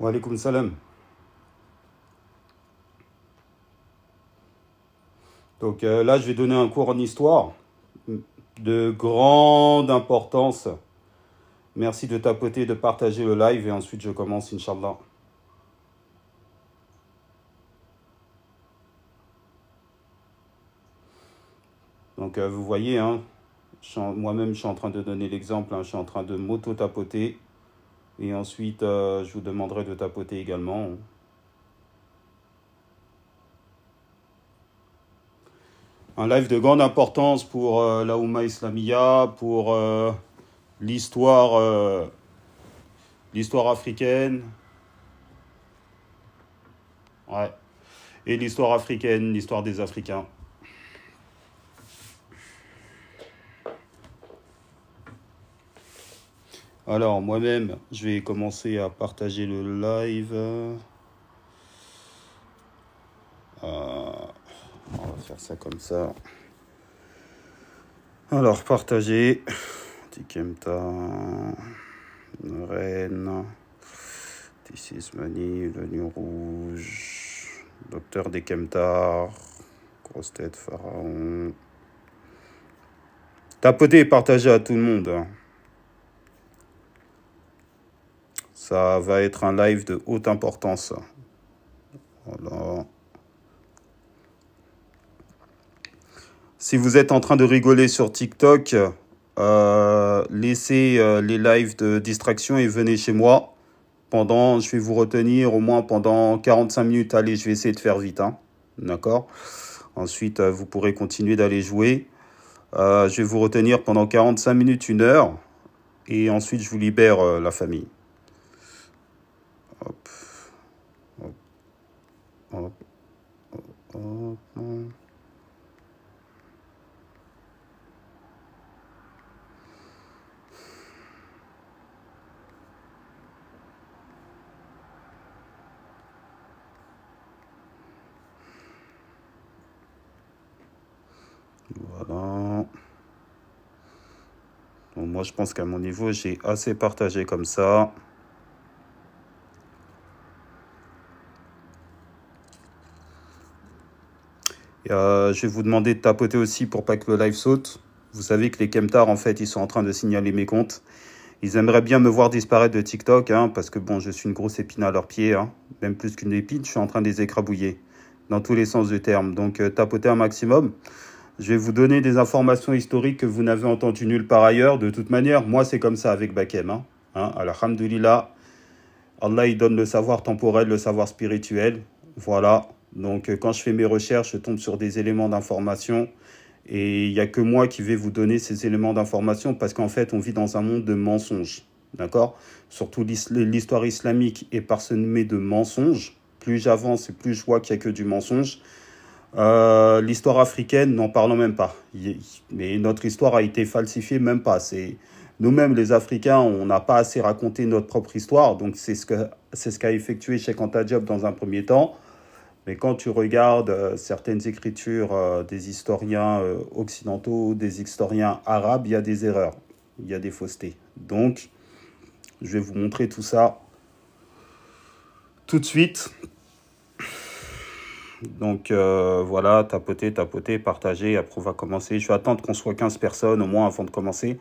Wa alaykoum salam. Donc là, je vais donner un cours en histoire de grande importance. Merci de tapoter, de partager le live et ensuite je commence, Inch'Allah. Donc vous voyez, hein, moi-même je suis en train de donner l'exemple, hein, je suis en train de m'auto-tapoter et ensuite je vous demanderai de tapoter également. Un live de grande importance pour la Oumma Islamia, pour l'histoire africaine. Ouais. Et l'histoire africaine, l'histoire des Africains. Alors, moi-même, je vais commencer à partager le live. On va faire ça comme ça. Alors, partager. Tikemta, Rennes, Tissis Mani, le Lion Rouge, Docteur Dekemtar, Grosse Tête Pharaon. Tapotez et partagez à tout le monde. Ça va être un live de haute importance. Voilà. Si vous êtes en train de rigoler sur TikTok, laissez les lives de distraction et venez chez moi. Je vais vous retenir au moins pendant 45 minutes. Allez, je vais essayer de faire vite. Hein. D'accord ? Ensuite, vous pourrez continuer d'aller jouer. Je vais vous retenir pendant 45 minutes, 1 heure. Et ensuite, je vous libère la famille. Hop. Hop. Hop. Hop. Hop. Voilà. Bon, moi, je pense qu'à mon niveau, j'ai assez partagé comme ça. Et, je vais vous demander de tapoter aussi pour pas que le live saute. Vous savez que les Kemtar, en fait, ils sont en train de signaler mes comptes. Ils aimeraient bien me voir disparaître de TikTok, hein, parce que bon, je suis une grosse épine à leurs pieds, hein, même plus qu'une épine, je suis en train de les écrabouiller, dans tous les sens du terme. Donc, tapotez un maximum. Je vais vous donner des informations historiques que vous n'avez entendues nulle part ailleurs. De toute manière, moi, c'est comme ça avec Bakem. Hein. Alhamdoulilah, Allah, il donne le savoir temporel, le savoir spirituel. Voilà. Donc, quand je fais mes recherches, je tombe sur des éléments d'information. Et il n'y a que moi qui vais vous donner ces éléments d'information parce qu'en fait, on vit dans un monde de mensonges. D'accord ? Surtout l'histoire islamique est parsemée de mensonges. Plus j'avance et plus je vois qu'il n'y a que du mensonge. L'histoire africaine, n'en parlons même pas. Mais notre histoire a été falsifiée, même pas. Nous-mêmes, les Africains, on n'a pas assez raconté notre propre histoire. Donc, c'est ce qu'a effectué Cheikh Anta Diop dans un premier temps. Mais quand tu regardes certaines écritures des historiens occidentaux, des historiens arabes, il y a des erreurs, il y a des faussetés. Donc, je vais vous montrer tout ça tout de suite. Donc, voilà, tapotez, partagez. Après, on va commencer. Je vais attendre qu'on soit 15 personnes au moins avant de commencer.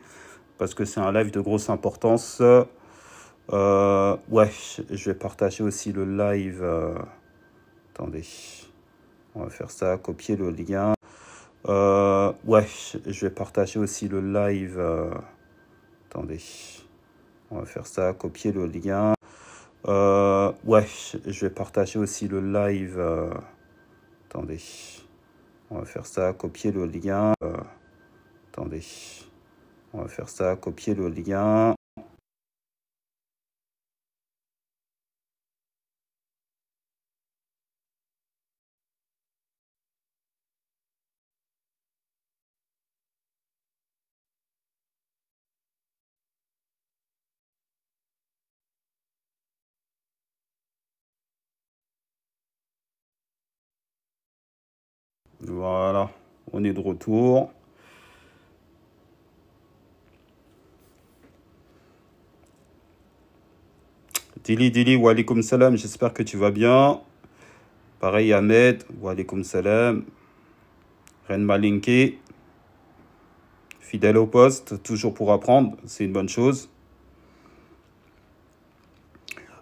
Parce que c'est un live de grosse importance. Ouais, je vais partager aussi le live. Attendez. On va faire ça, copier le lien. Ouais, je vais partager aussi le live. Attendez. On va faire ça, copier le lien. Ouais, je vais partager aussi le live. Attendez. On va faire ça, copier le lien. Attendez. On va faire ça, copier le lien. Voilà, on est de retour. Dili, wa alaykoum salam, j'espère que tu vas bien. Pareil, Ahmed, wa alaykoum salam. Ren Malinke, fidèle au poste, toujours pour apprendre, c'est une bonne chose.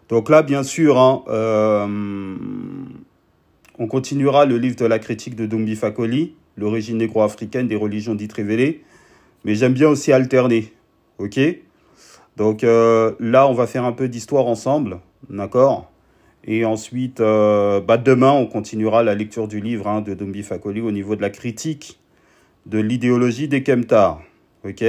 Donc là, bien sûr, hein, on continuera le livre de la critique de Doumbi Fakoli, l'origine négro-africaine des religions dites révélées. Mais j'aime bien aussi alterner, ok? Donc là, on va faire un peu d'histoire ensemble, d'accord? Et ensuite, demain, on continuera la lecture du livre hein, de Doumbi Fakoli au niveau de la critique de l'idéologie des Kemtars, ok?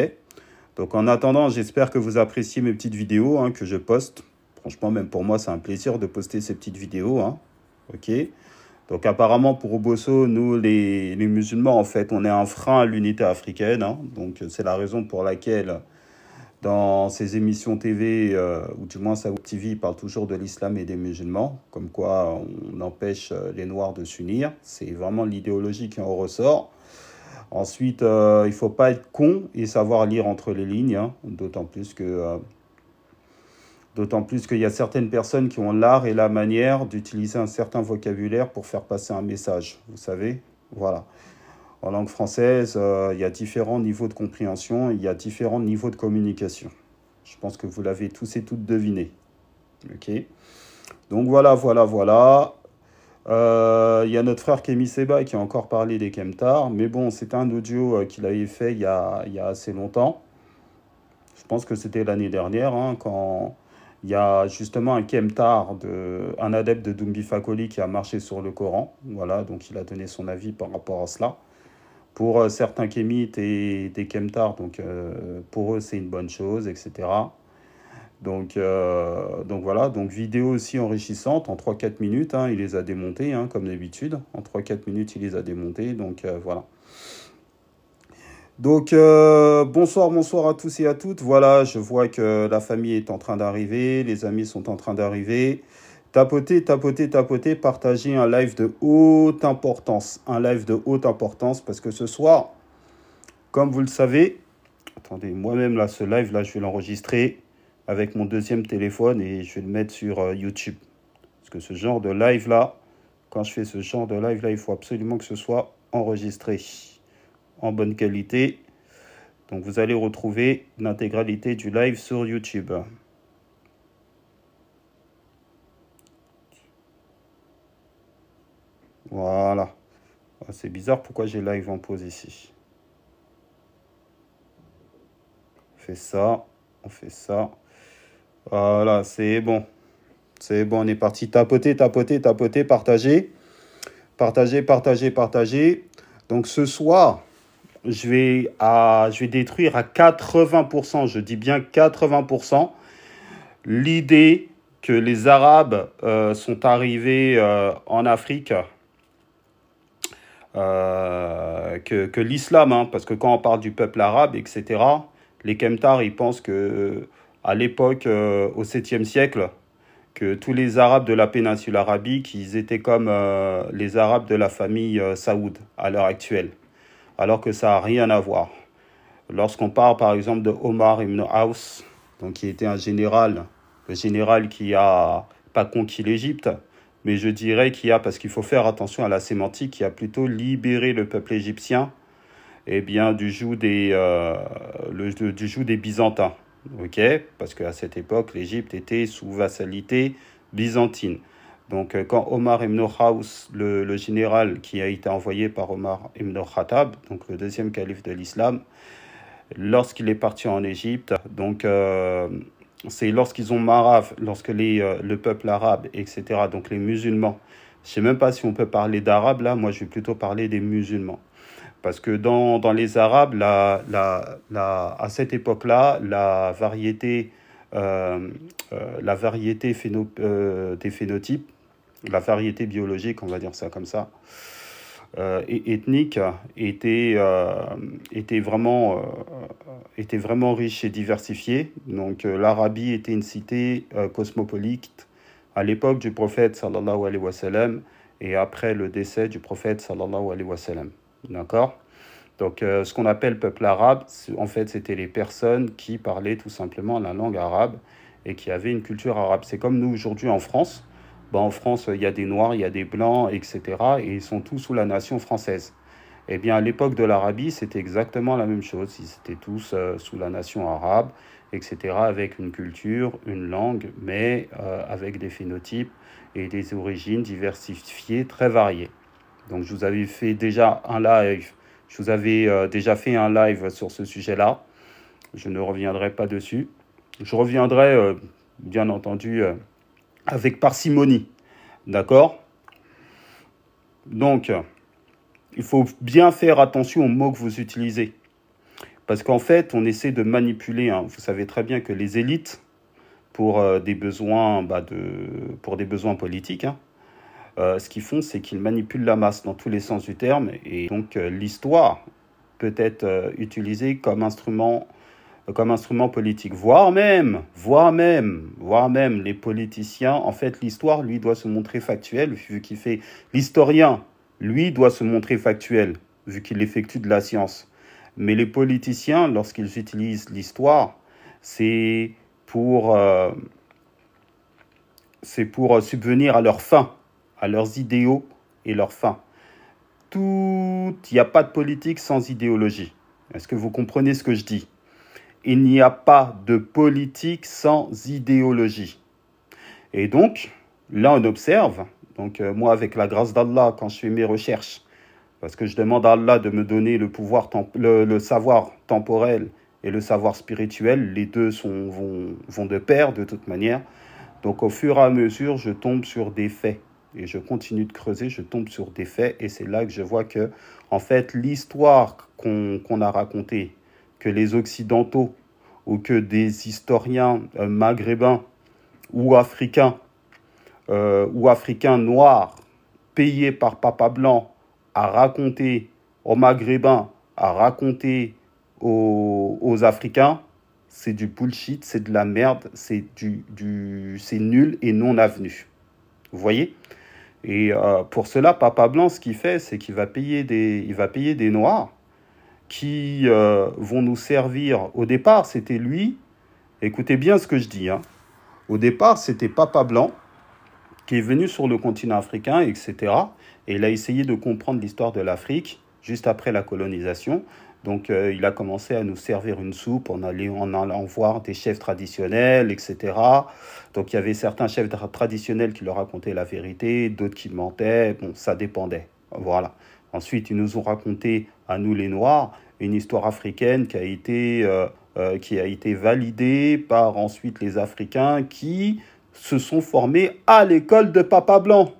Donc en attendant, j'espère que vous appréciez mes petites vidéos hein, que je poste. Franchement, même pour moi, c'est un plaisir de poster ces petites vidéos, hein, ok? Donc apparemment, pour Obosso, nous, les musulmans, en fait, on est un frein à l'unité africaine. Hein. Donc c'est la raison pour laquelle, dans ces émissions TV, ou du moins Saoud TV, il parle toujours de l'islam et des musulmans, comme quoi on empêche les Noirs de s'unir. C'est vraiment l'idéologie qui en ressort. Ensuite, il ne faut pas être con et savoir lire entre les lignes, hein, d'autant plus qu'il y a certaines personnes qui ont l'art et la manière d'utiliser un certain vocabulaire pour faire passer un message, vous savez. Voilà. En langue française, il y a différents niveaux de compréhension, il y a différents niveaux de communication. Je pense que vous l'avez tous et toutes deviné. Ok. Donc voilà. Il y a notre frère Kémy Seba qui a encore parlé des Kemtars, mais bon, c'est un audio qu'il avait fait il y a assez longtemps. Je pense que c'était l'année dernière, hein, quand il y a justement un Kemtar, un adepte de Doumbi Fakoli qui a marché sur le Coran. Voilà, donc il a donné son avis par rapport à cela. Pour certains kémites et des Kemtars, donc pour eux c'est une bonne chose, etc. Donc voilà, donc vidéo aussi enrichissante en 3-4 minutes, hein, il les a démontés, hein, comme d'habitude. En 3-4 minutes, il les a démontés, donc voilà. Donc bonsoir à tous et à toutes. Voilà, je vois que la famille est en train d'arriver, les amis sont en train d'arriver. Tapotez, partagez un live de haute importance. Un live de haute importance parce que ce soir, comme vous le savez, attendez, moi-même là, ce live là, je vais l'enregistrer avec mon deuxième téléphone et je vais le mettre sur YouTube. Parce que ce genre de live là, quand je fais ce genre de live là, il faut absolument que ce soit enregistré en bonne qualité. Donc vous allez retrouver l'intégralité du live sur YouTube. Voilà. C'est bizarre pourquoi j'ai live en pause ici. On fait ça. Voilà, c'est bon. C'est bon, on est parti. Tapotez, partagez. Partagez. Donc ce soir, je vais détruire à 80%, je dis bien 80%, l'idée que les Arabes sont arrivés en Afrique, que l'islam, hein, parce que quand on parle du peuple arabe, etc., les Kemtars, ils pensent que à l'époque, au 7e siècle, que tous les Arabes de la péninsule arabique, ils étaient comme les Arabes de la famille Saoud à l'heure actuelle. Alors que ça n'a rien à voir. Lorsqu'on parle par exemple de Omar ibn Aus, donc qui était un général, le général qui a pas conquis l'Égypte, mais je dirais parce qu'il faut faire attention à la sémantique, qui a plutôt libéré le peuple égyptien du joug des Byzantins. Ok, parce qu'à cette époque, l'Égypte était sous vassalité byzantine. Donc, quand Omar ibn Aus, le général qui a été envoyé par Omar ibn Khattab, donc le deuxième calife de l'islam, lorsqu'il est parti en Égypte, donc c'est lorsque le peuple arabe, etc., donc les musulmans, je ne sais même pas si on peut parler d'arabes là, moi je vais plutôt parler des musulmans. Parce que dans les Arabes, à cette époque-là, la variété des phénotypes, la variété biologique, on va dire ça comme ça, et ethnique, était vraiment riche et diversifiée. Donc l'Arabie était une cité cosmopolite à l'époque du prophète sallallahu alayhi wa sallam et après le décès du prophète sallallahu alayhi wa sallam. D'accord ? Donc, ce qu'on appelle peuple arabe, en fait, c'était les personnes qui parlaient tout simplement la langue arabe et qui avaient une culture arabe. C'est comme nous aujourd'hui en France. Ben, en France, il y a des Noirs, il y a des Blancs, etc. Et ils sont tous sous la nation française. Eh bien, à l'époque de l'Arabie, c'était exactement la même chose. Ils étaient tous sous la nation arabe, etc., avec une culture, une langue, mais avec des phénotypes et des origines diversifiées, très variées. Donc, je vous avais fait déjà un live. Je vous avais déjà fait un live sur ce sujet-là. Je ne reviendrai pas dessus. Je reviendrai, bien entendu, avec parcimonie. D'accord? Donc, il faut bien faire attention aux mots que vous utilisez. Parce qu'en fait, on essaie de manipuler. Hein. Vous savez très bien que les élites, pour des besoins, pour des besoins politiques, hein, ce qu'ils font, c'est qu'ils manipulent la masse dans tous les sens du terme. Et donc, l'histoire peut être utilisée comme instrument politique, voire même les politiciens. En fait, l'histoire, lui, doit se montrer factuelle, vu qu'il fait l'historien, lui, doit se montrer factuel, vu qu'il effectue de la science. Mais les politiciens, lorsqu'ils utilisent l'histoire, c'est pour subvenir à leurs fins, à leurs idéaux et leurs fins. Il n'y a pas de politique sans idéologie. Est-ce que vous comprenez ce que je dis? Il n'y a pas de politique sans idéologie. Et donc, là, on observe, donc moi, avec la grâce d'Allah, quand je fais mes recherches, parce que je demande à Allah de me donner le pouvoir, le savoir temporel et le savoir spirituel, les deux vont de pair de toute manière. Donc, au fur et à mesure, je tombe sur des faits. Et je continue de creuser, je tombe sur des faits. Et c'est là que je vois que, en fait, l'histoire qu'on a racontée, que les Occidentaux ou que des historiens maghrébins ou africains noirs payés par Papa Blanc à raconter aux Maghrébins, à raconter aux Africains, c'est du bullshit, c'est de la merde, c'est nul et non avenu. Vous voyez? Et pour cela, Papa Blanc, ce qu'il fait, c'est qu'il va payer des Noirs qui vont nous servir. Au départ, c'était lui, écoutez bien ce que je dis, hein. Au départ, c'était Papa Blanc qui est venu sur le continent africain, etc. Et il a essayé de comprendre l'histoire de l'Afrique juste après la colonisation. Donc, il a commencé à nous servir une soupe en allant voir des chefs traditionnels, etc. Donc, il y avait certains chefs traditionnels qui leur racontaient la vérité, d'autres qui mentaient. Bon, ça dépendait. Voilà. Ensuite, ils nous ont raconté, à nous les Noirs, une histoire africaine qui a été validée par ensuite les Africains qui se sont formés à l'école de Papa Blanc,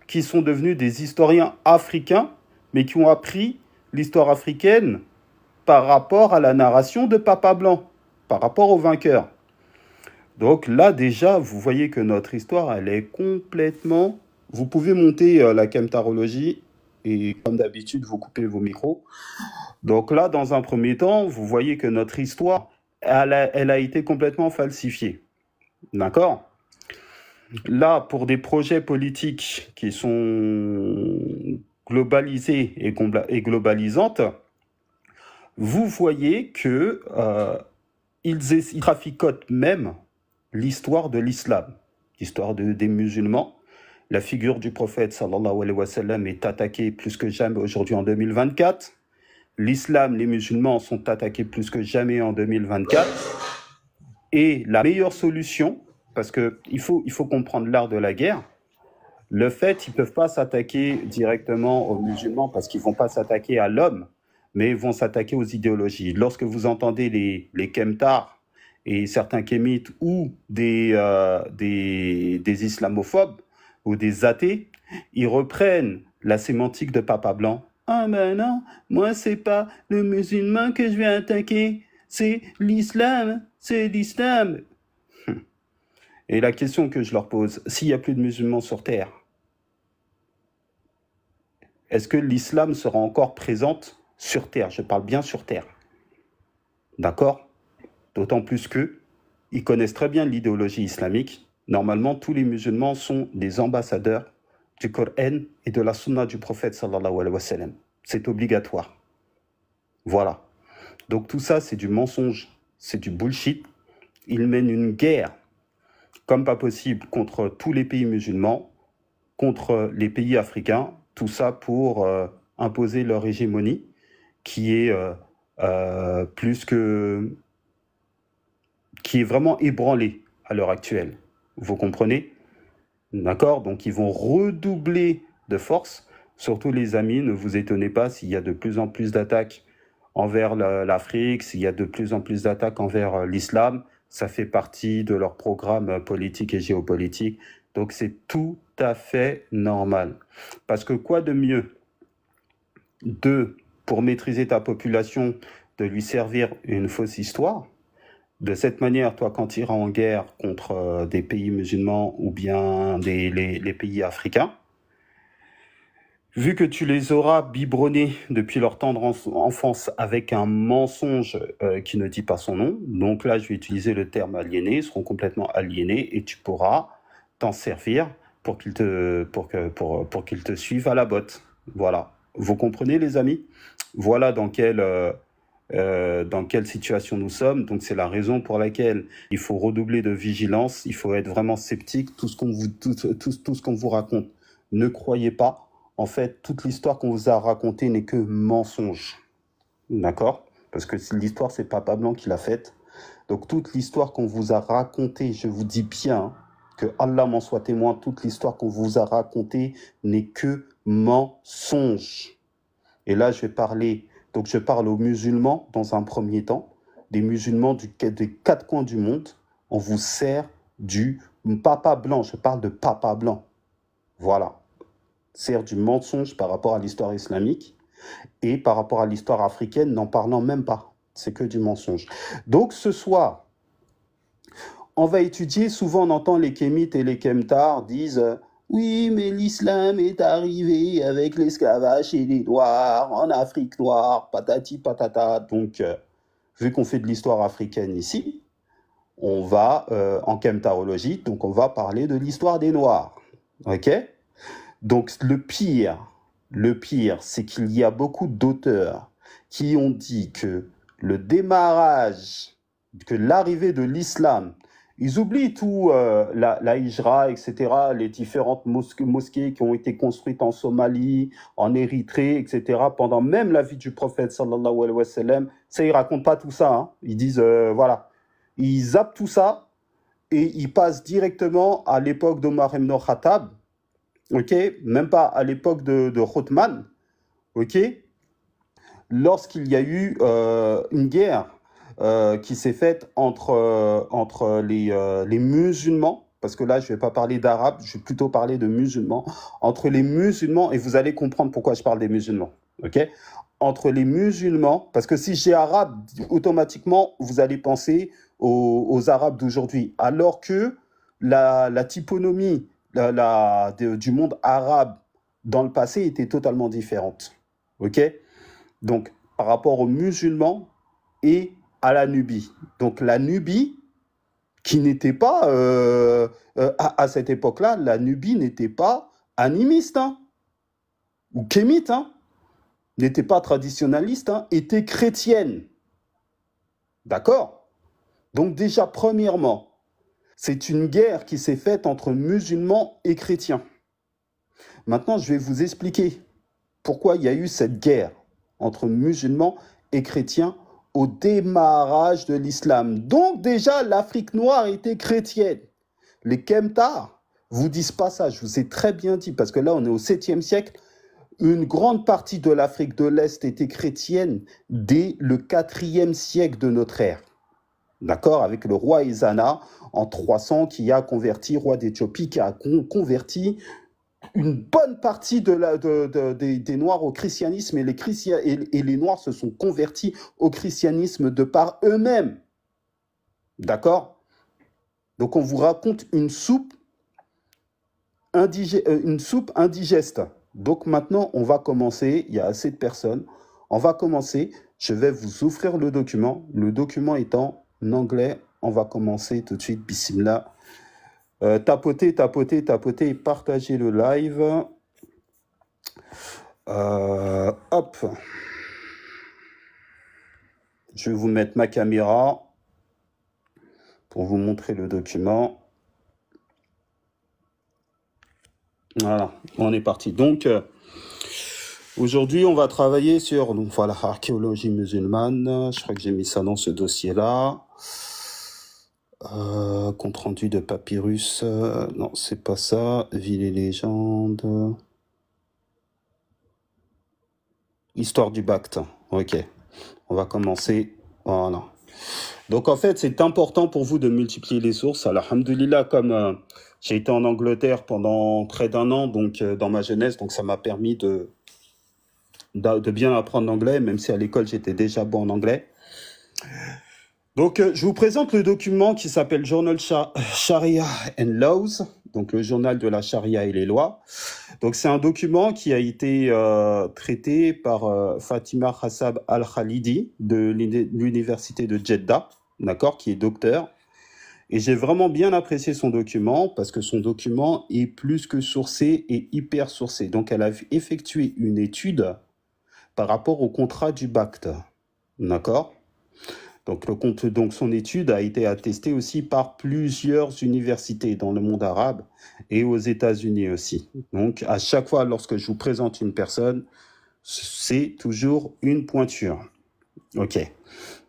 qui sont devenus des historiens africains, mais qui ont appris l'histoire africaine par rapport à la narration de Papa Blanc, par rapport aux vainqueurs. Donc là, déjà, vous voyez que notre histoire, elle est complètement... Vous pouvez monter la chemtarologie et, comme d'habitude, vous coupez vos micros. Donc là, dans un premier temps, vous voyez que notre histoire, elle a été complètement falsifiée. D'accord? Là, pour des projets politiques qui sont globalisés et globalisantes, vous voyez que ils traficotent même l'histoire de l'islam, l'histoire des musulmans. La figure du prophète, sallallahu alayhi wa sallam, est attaquée plus que jamais aujourd'hui en 2024. L'islam, les musulmans sont attaqués plus que jamais en 2024. Et la meilleure solution, parce qu'il faut comprendre l'art de la guerre, le fait qu'ils ne peuvent pas s'attaquer directement aux musulmans parce qu'ils ne vont pas s'attaquer à l'homme, mais ils vont s'attaquer aux idéologies. Lorsque vous entendez les Kemtars et certains kémites ou des islamophobes ou des athées, ils reprennent la sémantique de Papa Blanc. Ah ben non, moi c'est pas le musulman que je vais attaquer, c'est l'islam, c'est l'islam. Et la question que je leur pose, s'il n'y a plus de musulmans sur Terre, est-ce que l'islam sera encore présente sur Terre? Je parle bien sur Terre. D'accord? D'autant plus qu'ils connaissent très bien l'idéologie islamique. Normalement, tous les musulmans sont des ambassadeurs du Coran et de la Sunna du prophète sallallahu alayhi wa sallam. C'est obligatoire. Voilà. Donc tout ça, c'est du mensonge, c'est du bullshit. ils mènent une guerre comme pas possible contre tous les pays musulmans, contre les pays africains, tout ça pour imposer leur hégémonie qui est qui est vraiment ébranlée à l'heure actuelle. Vous comprenez? D'accord? Donc ils vont redoubler de force. Surtout les amis, ne vous étonnez pas s'il y a de plus en plus d'attaques envers l'Afrique, s'il y a de plus en plus d'attaques envers l'islam. Ça fait partie de leur programme politique et géopolitique. Donc c'est tout à fait normal. Parce que quoi de mieux pour maîtriser ta population, de lui servir une fausse histoire? De cette manière, toi, quand tu iras en guerre contre des pays musulmans ou bien les pays africains, vu que tu les auras biberonnés depuis leur tendre enfance avec un mensonge qui ne dit pas son nom, donc là, je vais utiliser le terme aliéné, ils seront complètement aliénés et tu pourras t'en servir pour qu'ils te suivent à la botte. Voilà. Vous comprenez, les amis? Voilà dans quelle situation nous sommes. Donc c'est la raison pour laquelle il faut redoubler de vigilance, il faut être vraiment sceptique. Tout ce qu'on vous raconte, ne croyez pas. En fait, toute l'histoire qu'on vous a racontée n'est que mensonge. D'accord? Parce que l'histoire, c'est Papa Blanc qui l'a faite. Donc toute l'histoire qu'on vous a racontée, je vous dis bien, que Allah m'en soit témoin, toute l'histoire qu'on vous a racontée n'est que mensonge. Et là, je parle aux musulmans dans un premier temps, des musulmans des quatre coins du monde. On vous sert du Papa Blanc, je parle de Papa Blanc. Voilà. Sert du mensonge par rapport à l'histoire islamique et par rapport à l'histoire africaine, n'en parlant même pas. C'est que du mensonge. Donc ce soir, on va étudier, souvent on entend les kémites et les kemtars disent oui, mais l'islam est arrivé avec l'esclavage et les noirs en Afrique noire, patati patata. Donc, vu qu'on fait de l'histoire africaine ici, on va en kemtarologie, donc on va parler de l'histoire des noirs. Ok? Donc le pire, c'est qu'il y a beaucoup d'auteurs qui ont dit que le démarrage, que l'arrivée de l'islam, ils oublient tout, la hijra, etc., les différentes mosquées qui ont été construites en Somalie, en Érythrée, etc., pendant même la vie du prophète, sallallahu alayhi wa sallam. Ça, ils racontent pas tout ça. Hein. Ils disent, voilà, ils zappent tout ça et ils passent directement à l'époque d'Omar ibn Khattab, ok, même pas à l'époque de Othman, ok, lorsqu'il y a eu une guerre qui s'est faite entre les musulmans, parce que là, je ne vais pas parler d'arabes, je vais plutôt parler de musulmans, entre les musulmans, et vous allez comprendre pourquoi je parle des musulmans, ok, entre les musulmans, parce que si j'ai arabe, automatiquement, vous allez penser aux arabes d'aujourd'hui, alors que la typonomie du monde arabe dans le passé était totalement différente. Ok? Donc, par rapport aux musulmans et à la Nubie. Donc, la Nubie, qui n'était pas, à cette époque-là, la Nubie n'était pas animiste, hein, ou kémite, hein, n'était pas traditionnaliste, hein, était chrétienne. D'accord? Donc, déjà, premièrement, c'est une guerre qui s'est faite entre musulmans et chrétiens. Maintenant, je vais vous expliquer pourquoi il y a eu cette guerre entre musulmans et chrétiens au démarrage de l'islam. Donc déjà, l'Afrique noire était chrétienne. Les Kemtars vous disent pas ça, je vous ai très bien dit, parce que là, on est au 7e siècle. Une grande partie de l'Afrique de l'Est était chrétienne dès le 4e siècle de notre ère. D'accord? Avec le roi Ezana en 300 qui a converti, roi d'Éthiopie, qui a converti une bonne partie des Noirs au christianisme, et les Noirs se sont convertis au christianisme de par eux-mêmes. D'accord? Donc on vous raconte une soupe indigeste. Donc maintenant, on va commencer, il y a assez de personnes, on va commencer, je vais vous offrir le document est en anglais, on va commencer tout de suite, bismillah. Tapotez, partagez le live. Hop. Je vais vous mettre ma caméra pour vous montrer le document. Voilà, on est parti. Donc, aujourd'hui, on va travailler sur donc, voilà, archéologie musulmane. Je crois que j'ai mis ça dans ce dossier-là. Compte rendu de papyrus. Non, c'est pas ça. Ville et légende. Histoire du Bacte. Ok. On va commencer. Voilà. Donc, en fait, c'est important pour vous de multiplier les sources. Alhamdulillah, comme j'ai été en Angleterre pendant près d'un an, donc dans ma jeunesse, donc ça m'a permis de bien apprendre l'anglais, même si à l'école, j'étais déjà bon en anglais. Donc, je vous présente le document qui s'appelle Journal Sharia and Laws, donc le journal de la charia et les lois. Donc, c'est un document qui a été traité par Fatima Hassab Al-Khalidi de l'université de Jeddah, d'accord, qui est docteur. Et j'ai vraiment bien apprécié son document parce que son document est plus que sourcé et hyper sourcé. Donc, elle a effectué une étude par rapport au contrat du Bacte, d'accord? Donc, son étude a été attestée aussi par plusieurs universités dans le monde arabe et aux États-Unis aussi. Donc, à chaque fois, lorsque je vous présente une personne, c'est toujours une pointure. OK.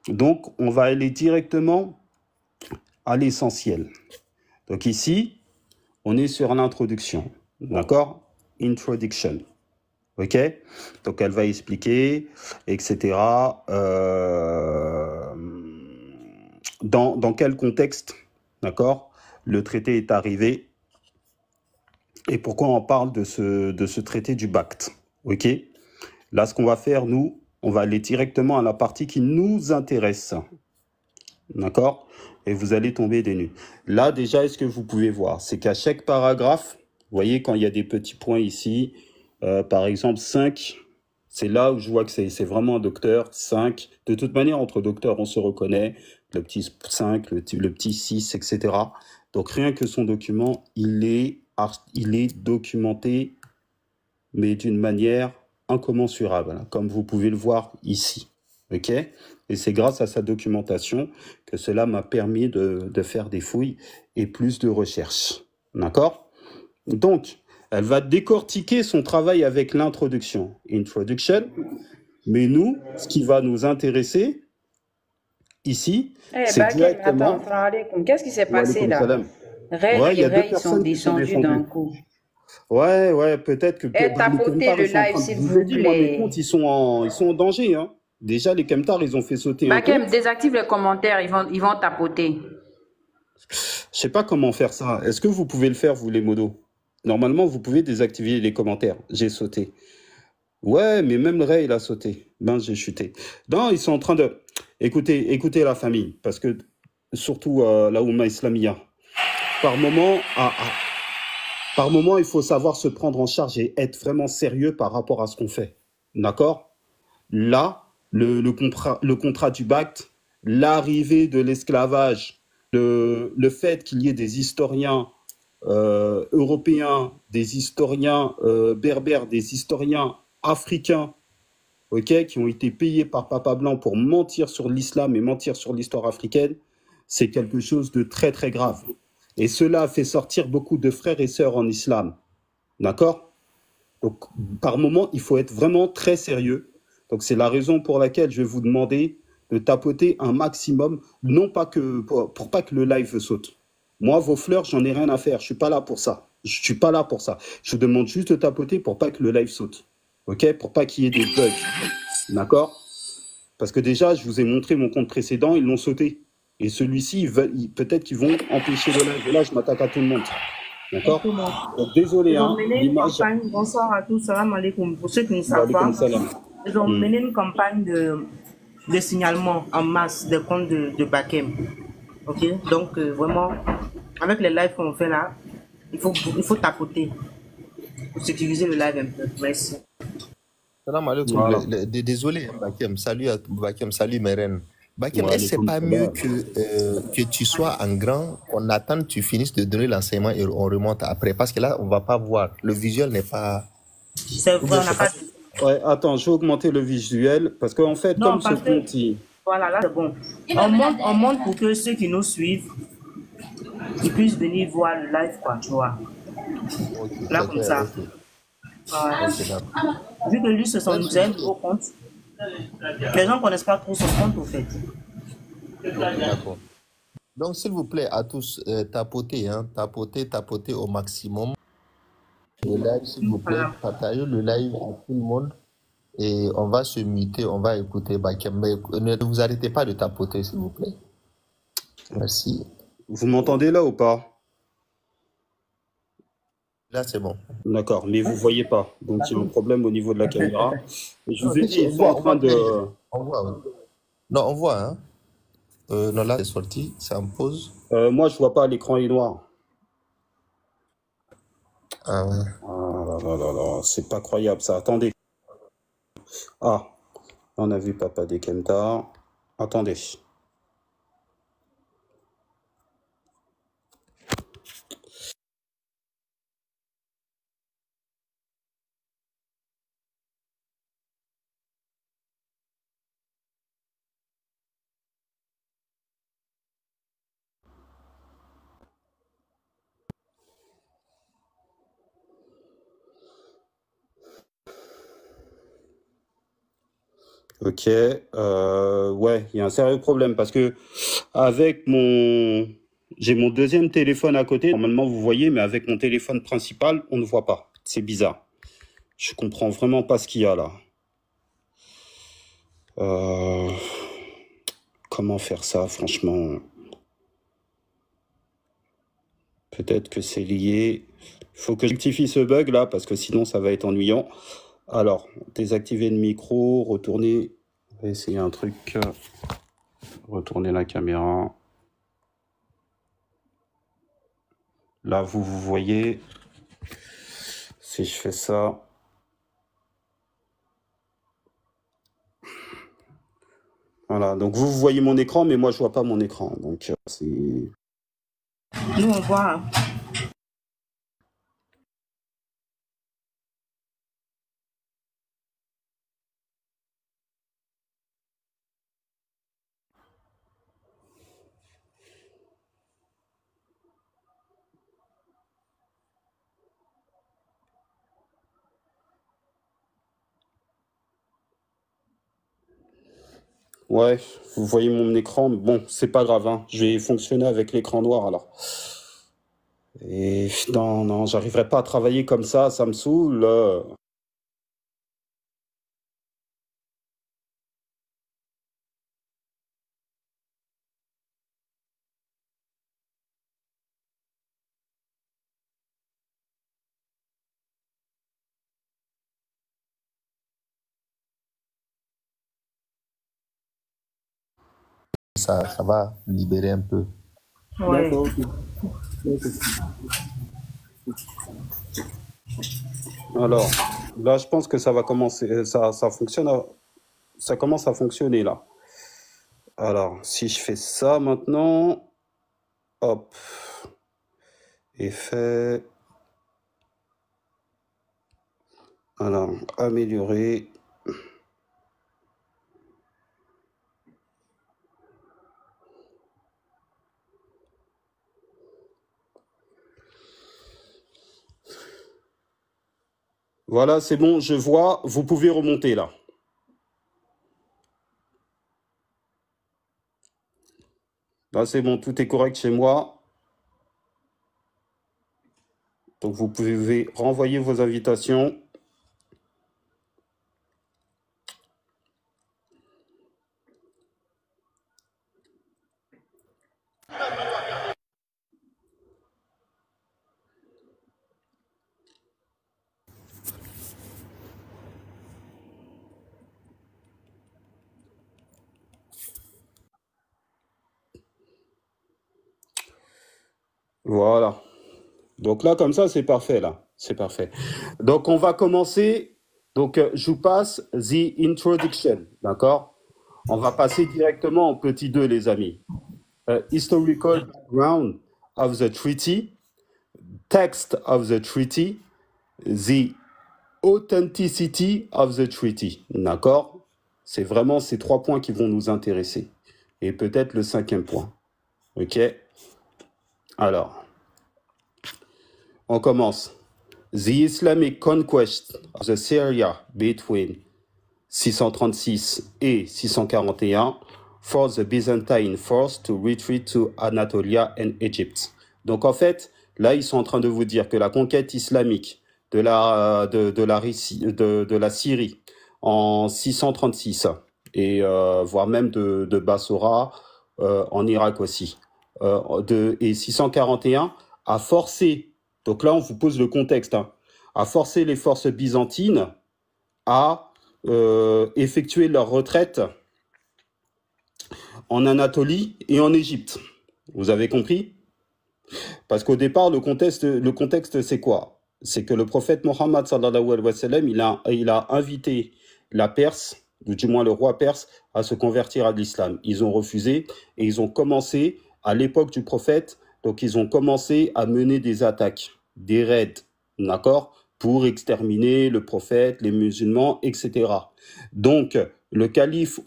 Donc, on va aller directement à l'essentiel. Donc, ici, on est sur l'introduction. D'accord? Introduction. OK? Donc, elle va expliquer, etc. Dans quel contexte, d'accord, le traité est arrivé et pourquoi on parle de ce traité du Bacte. OK? Là, ce qu'on va faire, nous, on va aller directement à la partie qui nous intéresse. D'accord? Et vous allez tomber des nues. Là, déjà, est-ce que vous pouvez voir? C'est qu'à chaque paragraphe, vous voyez, quand il y a des petits points ici, par exemple 5, c'est là où je vois que c'est vraiment un docteur. 5, de toute manière, entre docteurs, on se reconnaît. Le petit 5, le petit 6, etc. Donc, rien que son document, il est documenté, mais d'une manière incommensurable, comme vous pouvez le voir ici. OK? Et c'est grâce à sa documentation que cela m'a permis de faire des fouilles et plus de recherches. D'accord? Donc, elle va décortiquer son travail avec l'introduction. Introduction. Mais nous, ce qui va nous intéresser ici, c'est Bakem, directement... attends, salam alaikum. Qu'est-ce qui s'est Wa passé alaykoum là? salam. Red Ouais, il y et a deux Ray, ils sont personnes qui sont descendus d'un descendues. coup. Ouais, peut-être que Eh, les tapotez Kemtars, le ils sont en live, train de... s'il Je vous ai vous dit, moi, mes plaît. comptes, ils sont en danger. Hein. Déjà, les Kemtars, ils ont fait sauter un Bakem, compte. désactive les commentaires, ils vont tapoter. Je sais pas comment faire ça. Est-ce que vous pouvez le faire, vous, les modos? Normalement, vous pouvez désactiver les commentaires. J'ai sauté. Ouais, mais même le Ray, il a sauté. Ben, j'ai chuté. Non, ils sont en train de... Écoutez la famille, parce que surtout la Oumma Islamia, par moment, il faut savoir se prendre en charge et être vraiment sérieux par rapport à ce qu'on fait. D'accord? Là, le contrat du Bacte, l'arrivée de l'esclavage, le fait qu'il y ait des historiens européens, des historiens berbères, des historiens africains, ok, qui ont été payés par Papa Blanc pour mentir sur l'islam et mentir sur l'histoire africaine, c'est quelque chose de très très grave. Et cela a fait sortir beaucoup de frères et sœurs en islam. D'accord? Donc, par moment, il faut être vraiment très sérieux. Donc, c'est la raison pour laquelle je vais vous demander de tapoter un maximum, non pas que pour pas que le live saute. Moi, vos fleurs, j'en ai rien à faire. Je suis pas là pour ça. Je suis pas là pour ça. Je vous demande juste de tapoter pour pas que le live saute. OK? Pour pas qu'il y ait des bugs. D'accord? Parce que déjà, je vous ai montré mon compte précédent, ils l'ont sauté. Et celui-ci, peut-être qu'ils vont empêcher le live. Et là, je m'attaque à tout le monde. D'accord? Donc, désolé, Ils ont hein. mené une L'image. campagne, bonsoir à tous, salam alaikum. Pour ceux qui ne Wa savent pas, alaykoum salam. ils ont mené une campagne de signalement en masse des comptes de Bakem. Ok? Donc, vraiment, avec les lives qu'on fait là, il faut tapoter pour sécuriser le live un peu. Merci. Salam alaikum. Voilà. Désolé, Bakem. Salut à Bakem. Salut, mes reines. Bakem, Wa est-ce que c'est alaykoum pas mieux salam. que tu sois en grand, qu'on attende que tu finisses de donner l'enseignement et on remonte après? Parce que là, on va pas voir. Le visuel n'est pas... C'est vrai, on n'a pas... Ouais, attends, je vais augmenter le visuel parce qu'en fait, Non, comme ce parce que... compte, Voilà, là c'est bon. On monte pour que ceux qui nous suivent qu'il puisse venir voir le live, quoi, tu vois. Ok, Là, c'est comme clair, ça. ok. Ouais. Ok, d'accord. Vu que lui, c'est Même c'est s'il un vous nouveau plaît. compte, les gens ne connaissent pas trop son compte, au fait. Ok, d'accord. Donc, s'il vous plaît, à tous, tapotez, hein, tapotez au maximum. Le live, s'il vous plaît, Voilà. partagez le live à tout le monde et on va se muter, on va écouter Bakem. Mais ne vous arrêtez pas de tapoter, s'il vous plaît. Merci. Vous m'entendez là ou pas? Là, c'est bon. D'accord, mais vous voyez pas. Donc il y a un problème au niveau de la caméra. Et je Non, vous ai si, dit, si, ils sont en on train voit de... bien. On voit, ouais. Non, on voit, hein. Non, là, c'est sorti, c'est en pause. moi, je vois pas, l'écran est noir. Ah, ouais. Ah là là là là, c'est pas croyable ça. Attendez. Ah, on a vu Papa des Kemtar. Attendez. Ok, ouais, il y a un sérieux problème parce que avec mon... J'ai mon deuxième téléphone à côté. Normalement, vous voyez, mais avec mon téléphone principal, on ne voit pas. C'est bizarre. Je comprends vraiment pas ce qu'il y a là. Euh, Comment faire ça, franchement? Peut-être que c'est lié. Il faut que je rectifie ce bug là parce que sinon ça va être ennuyant. Alors, désactiver le micro, retourner. On va essayer un truc. Retourner la caméra. Là, vous voyez. Si je fais ça. Voilà, donc vous voyez mon écran, mais moi je vois pas mon écran. Donc c'est... Nous, on voit. Hein. Ouais, vous voyez mon écran, mais bon, c'est pas grave, hein. Je vais fonctionner avec l'écran noir alors. Et non, non, j'arriverai pas à travailler comme ça me saoule. Ça va libérer un peu. Ouais. D'accord, ok. Alors, là, je pense que ça va commencer, ça fonctionne, ça commence à fonctionner là. Alors, si je fais ça maintenant, hop, effet, alors, améliorer. Voilà, c'est bon, je vois, vous pouvez remonter là. Là, c'est bon, tout est correct chez moi. Donc, vous pouvez renvoyer vos invitations. Voilà. Donc là, comme ça, c'est parfait, là. C'est parfait. Donc, on va commencer. Donc, je vous passe the introduction, d'accord? On va passer directement en petit 2, les amis. Historical background of the treaty, text of the treaty, the authenticity of the treaty, d'accord? C'est vraiment ces 3 points qui vont nous intéresser. Et peut-être le 5e point, ok? Alors, on commence. The Islamic conquest of the Syria between 636 et 641 forced the Byzantine force to retreat to Anatolia and Egypt. Donc en fait, là, ils sont en train de vous dire que la conquête islamique de la Syrie en 636 et voire même de Bassora en Irak aussi, et 641 a forcé, donc là on vous pose le contexte, hein, a forcé les forces byzantines à effectuer leur retraite en Anatolie et en Égypte. Vous avez compris? Parce qu'au départ, le contexte c'est quoi? C'est que le prophète Mohammed sallallahu alayhi wa sallam, il a invité la Perse, ou du moins le roi perse, à se convertir à l'islam. Ils ont refusé et ils ont commencé, à l'époque du prophète, donc ils ont commencé à mener des attaques, des raids, d'accord, pour exterminer le prophète, les musulmans, etc. Donc, le calife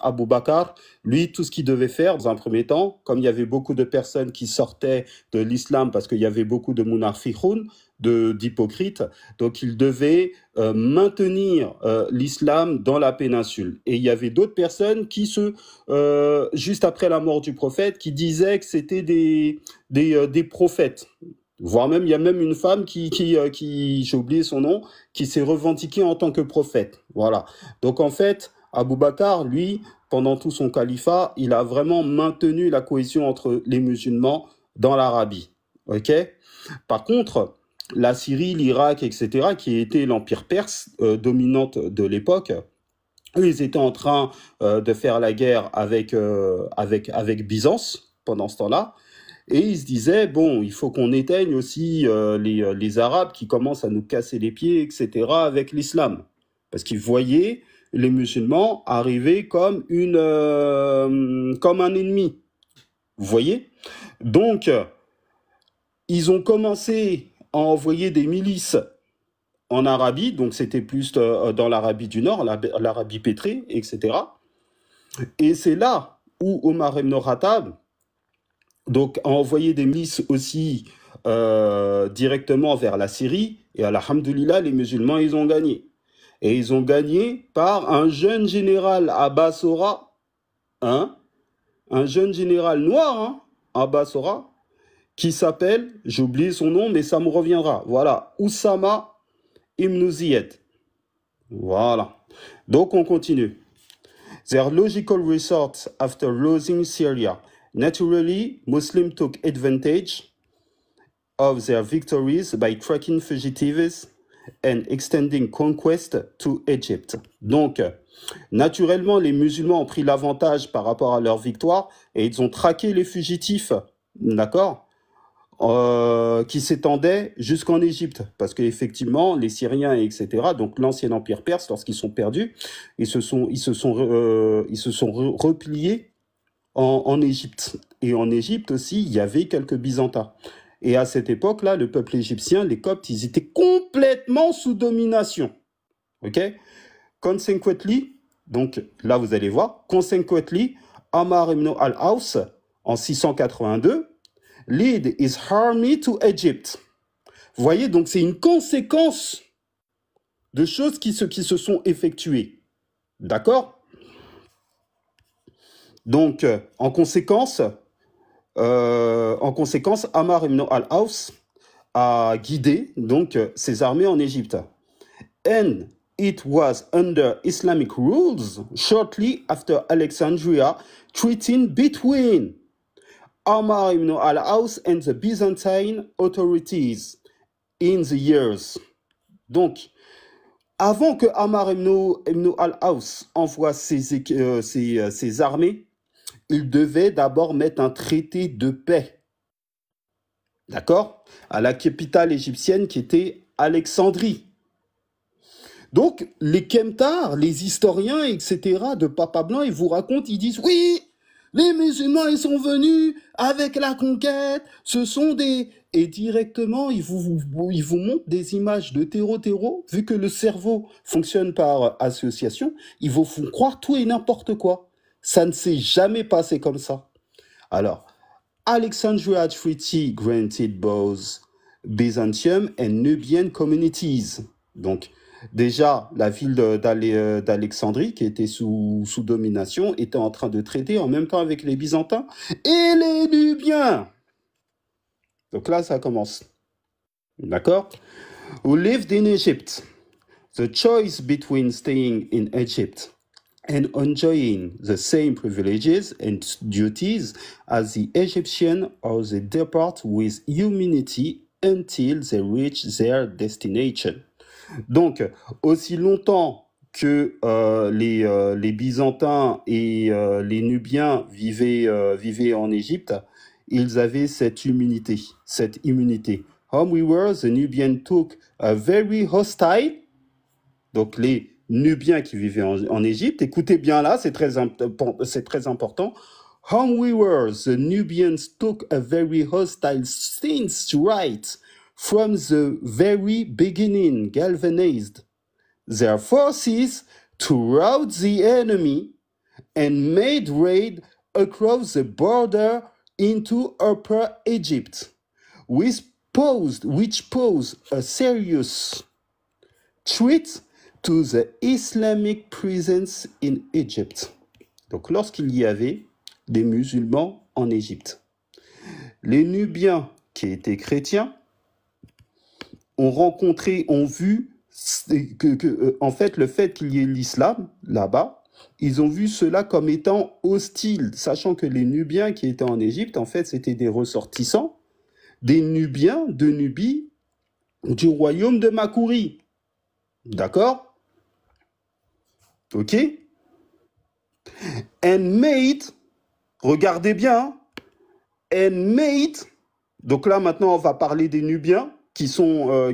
Abou Bakr, lui, tout ce qu'il devait faire dans un premier temps, comme il y avait beaucoup de personnes qui sortaient de l'islam parce qu'il y avait beaucoup de munafiqoun, d'hypocrites, donc il devait maintenir l'islam dans la péninsule. Et il y avait d'autres personnes qui juste après la mort du prophète, qui disaient que c'était des prophètes. Voire même, il y a même une femme qui j'ai oublié son nom, qui s'est revendiquée en tant que prophète. Voilà. Donc en fait, Abou Bakr, lui, pendant tout son califat, il a vraiment maintenu la cohésion entre les musulmans dans l'Arabie. Ok? Par contre, la Syrie, l'Irak, etc., qui était l'empire perse dominante de l'époque, eux, ils étaient en train de faire la guerre avec Byzance pendant ce temps-là. Et ils se disaient, bon, il faut qu'on éteigne aussi les Arabes qui commencent à nous casser les pieds, etc., avec l'islam. Parce qu'ils voyaient les musulmans arriver comme un ennemi. Vous voyez? Donc, ils ont commencé à envoyer des milices en Arabie, donc c'était plus dans l'Arabie du Nord, l'Arabie pétrée, etc. Et c'est là où Omar ibn Khattab donc a envoyé des milices aussi directement vers la Syrie, et alhamdoulilah, les musulmans, ils ont gagné. Et ils ont gagné par un jeune général à Bassora, hein, un jeune général noir hein, à Bassora, qui s'appelle, j'ai oublié son nom, mais ça me reviendra, voilà, Oussama ibn Ziyad. Voilà. Donc on continue. Their logical resort after losing Syria. Naturally, Muslims took advantage of their victories by tracking fugitives and extending conquest to Egypt. Donc, naturellement, les musulmans ont pris l'avantage par rapport à leur victoire et ils ont traqué les fugitifs, d'accord, qui s'étendaient jusqu'en Égypte. Parce qu'effectivement, les Syriens, etc., donc l'ancien empire perse, lorsqu'ils sont perdus, ils se sont repliés en Égypte. Et en Égypte aussi, il y avait quelques Byzantins. Et à cette époque-là, le peuple égyptien, les Coptes, ils étaient complètement sous domination. OK? Consequently, donc là, vous allez voir, consequently, Amr ibn al-Aws, en 682, lead his army to Egypt. Vous voyez, donc c'est une conséquence de choses qui se sont effectuées. D'accord? Donc, en conséquence, Amr ibn al-Aws a guidé donc ses armées en Égypte. And it was under Islamic rules shortly after Alexandria treaty between Amr ibn al-Aws and the Byzantine authorities in the years. Donc, avant que Amr ibn al-Aws envoie ses armées, il devait d'abord mettre un traité de paix, d'accord, à la capitale égyptienne qui était Alexandrie. Donc, les Kemtars, les historiens, etc., de Papa Blanc, ils vous racontent, ils disent, oui, les musulmans, ils sont venus avec la conquête, ce sont des... Et directement, ils vous montrent des images de terreau, vu que le cerveau fonctionne par association, ils vous font croire tout et n'importe quoi. Ça ne s'est jamais passé comme ça. Alors, Alexandria Treaty granted both Byzantium and Nubian communities. Donc, déjà, la ville d'Alexandrie, qui était sous domination, était en train de traiter en même temps avec les Byzantins et les Nubiens. Donc là, ça commence. D'accord? Who lived in Egypt. The choice between staying in Egypt and enjoying the same privileges and duties as the Egyptian, or they depart with humanity until they reach their destination. Donc, aussi longtemps que les Byzantins et les Nubiens vivaient en Égypte, ils avaient cette immunité. However, the Nubian took a very hostile. Donc, les Nubiens qui vivaient en Égypte, écoutez bien là, c'est très important. However, the Nubians took a very hostile stance right from the very beginning, galvanized their forces to rout the enemy and made raid across the border into Upper Egypt, which posed a serious threat to the Islamic presence in Egypt. Donc, lorsqu'il y avait des musulmans en Égypte, les Nubiens qui étaient chrétiens ont vu en fait, le fait qu'il y ait l'islam là-bas, ils ont vu cela comme étant hostile, sachant que les Nubiens qui étaient en Égypte, en fait, c'était des ressortissants, des Nubiens de Nubie, du royaume de Makuri. D'accord? Ok? And made, regardez bien, and made, donc là maintenant on va parler des Nubiens qui sont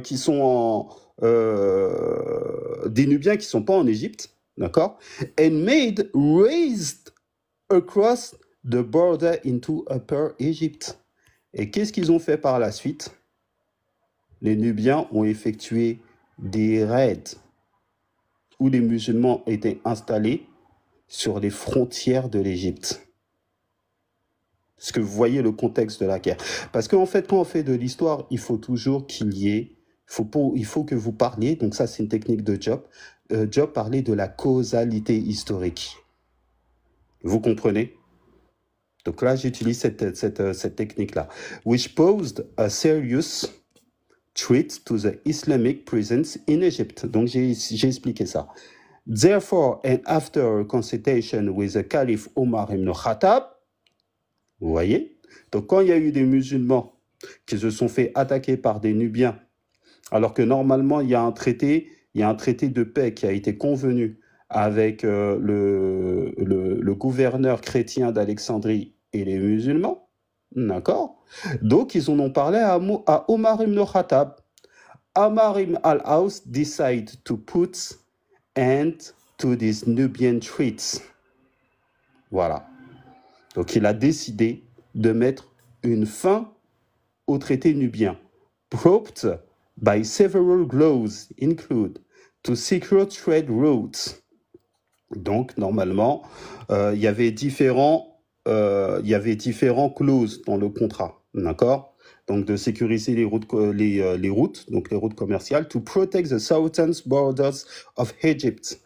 des Nubiens qui sont pas en Égypte, d'accord? And made raised across the border into Upper Egypt. Et qu'est-ce qu'ils ont fait par la suite? Les Nubiens ont effectué des raids où les musulmans étaient installés sur les frontières de l'Égypte. Est-ce que vous voyez le contexte de la guerre? Parce qu'en fait, quand on fait de l'histoire, il faut toujours qu'il y ait, il faut que vous parliez, donc ça c'est une technique de Job, Job parlait de la causalité historique. Vous comprenez? Donc là, j'utilise cette technique-là. Which posed a serious threat to the Islamic presence in Egypt. Donc j'ai expliqué ça. Therefore, and after a consultation with the Caliph Omar ibn Khattab, vous voyez? Donc quand il y a eu des musulmans qui se sont fait attaquer par des Nubiens, alors que normalement il y a un traité de paix qui a été convenu avec le gouverneur chrétien d'Alexandrie et les musulmans, d'accord? Donc ils en ont parlé à Omar ibn Khattab. Omar ibn al-Aus decided to put end to these Nubian threats. Voilà. Donc il a décidé de mettre une fin au traité nubien, propped by several laws include to secure trade routes. Donc normalement, il y avait différents clauses dans le contrat, d'accord? Donc de sécuriser les routes, donc les routes commerciales, to protect the southern borders of Egypt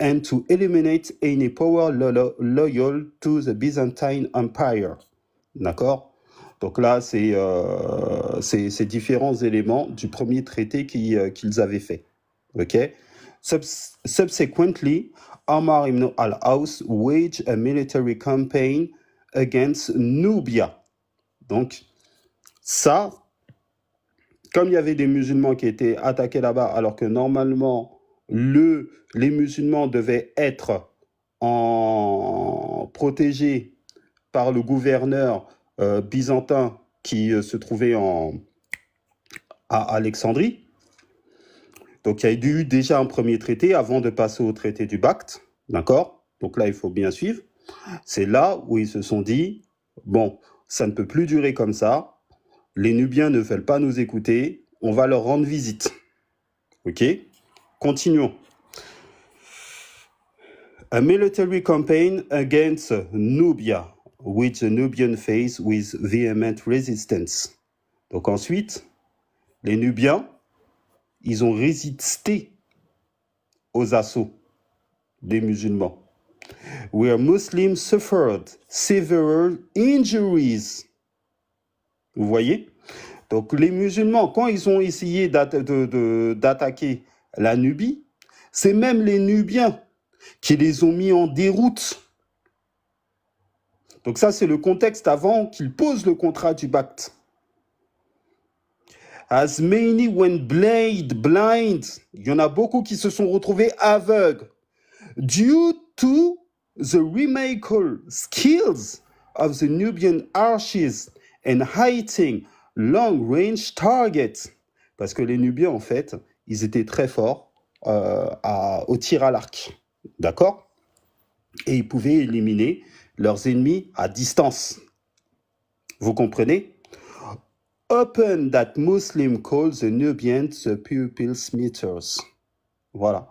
and to eliminate any power loyal to the Byzantine Empire. D'accord? Donc là, c'est différents éléments du premier traité qu'ils avaient fait. Ok? Subsequently, Omar ibn al-Aus waged a military campaign against Nubia. Donc, ça, comme il y avait des musulmans qui étaient attaqués là-bas, alors que normalement, les musulmans devaient être protégés par le gouverneur byzantin qui se trouvait à Alexandrie. Donc, il y a eu déjà un premier traité avant de passer au traité du Bact, d'accord? Donc là, il faut bien suivre. C'est là où ils se sont dit, bon, ça ne peut plus durer comme ça. Les Nubiens ne veulent pas nous écouter. On va leur rendre visite. OK? Continuons. A military campaign against Nubia. which the Nubian faced with vehement resistance. Donc ensuite, les Nubiens, ils ont résisté aux assauts des musulmans. Where Muslims suffered severe injuries. Vous voyez? Donc les musulmans, quand ils ont essayé d'attaquer la Nubie, c'est même les Nubiens qui les ont mis en déroute. Donc ça, c'est le contexte avant qu'ils posent le contrat du Bacte. As many went blind. Il y en a beaucoup qui se sont retrouvés aveugles. Due to the remarkable skills of the Nubian archers and hitting long-range targets. Parce que les Nubiens, en fait, ils étaient très forts au tir à l'arc. D'accord? Et ils pouvaient éliminer leurs ennemis à distance. Vous comprenez? Open that Muslim calls the Nubians the pupil smithers. Voilà.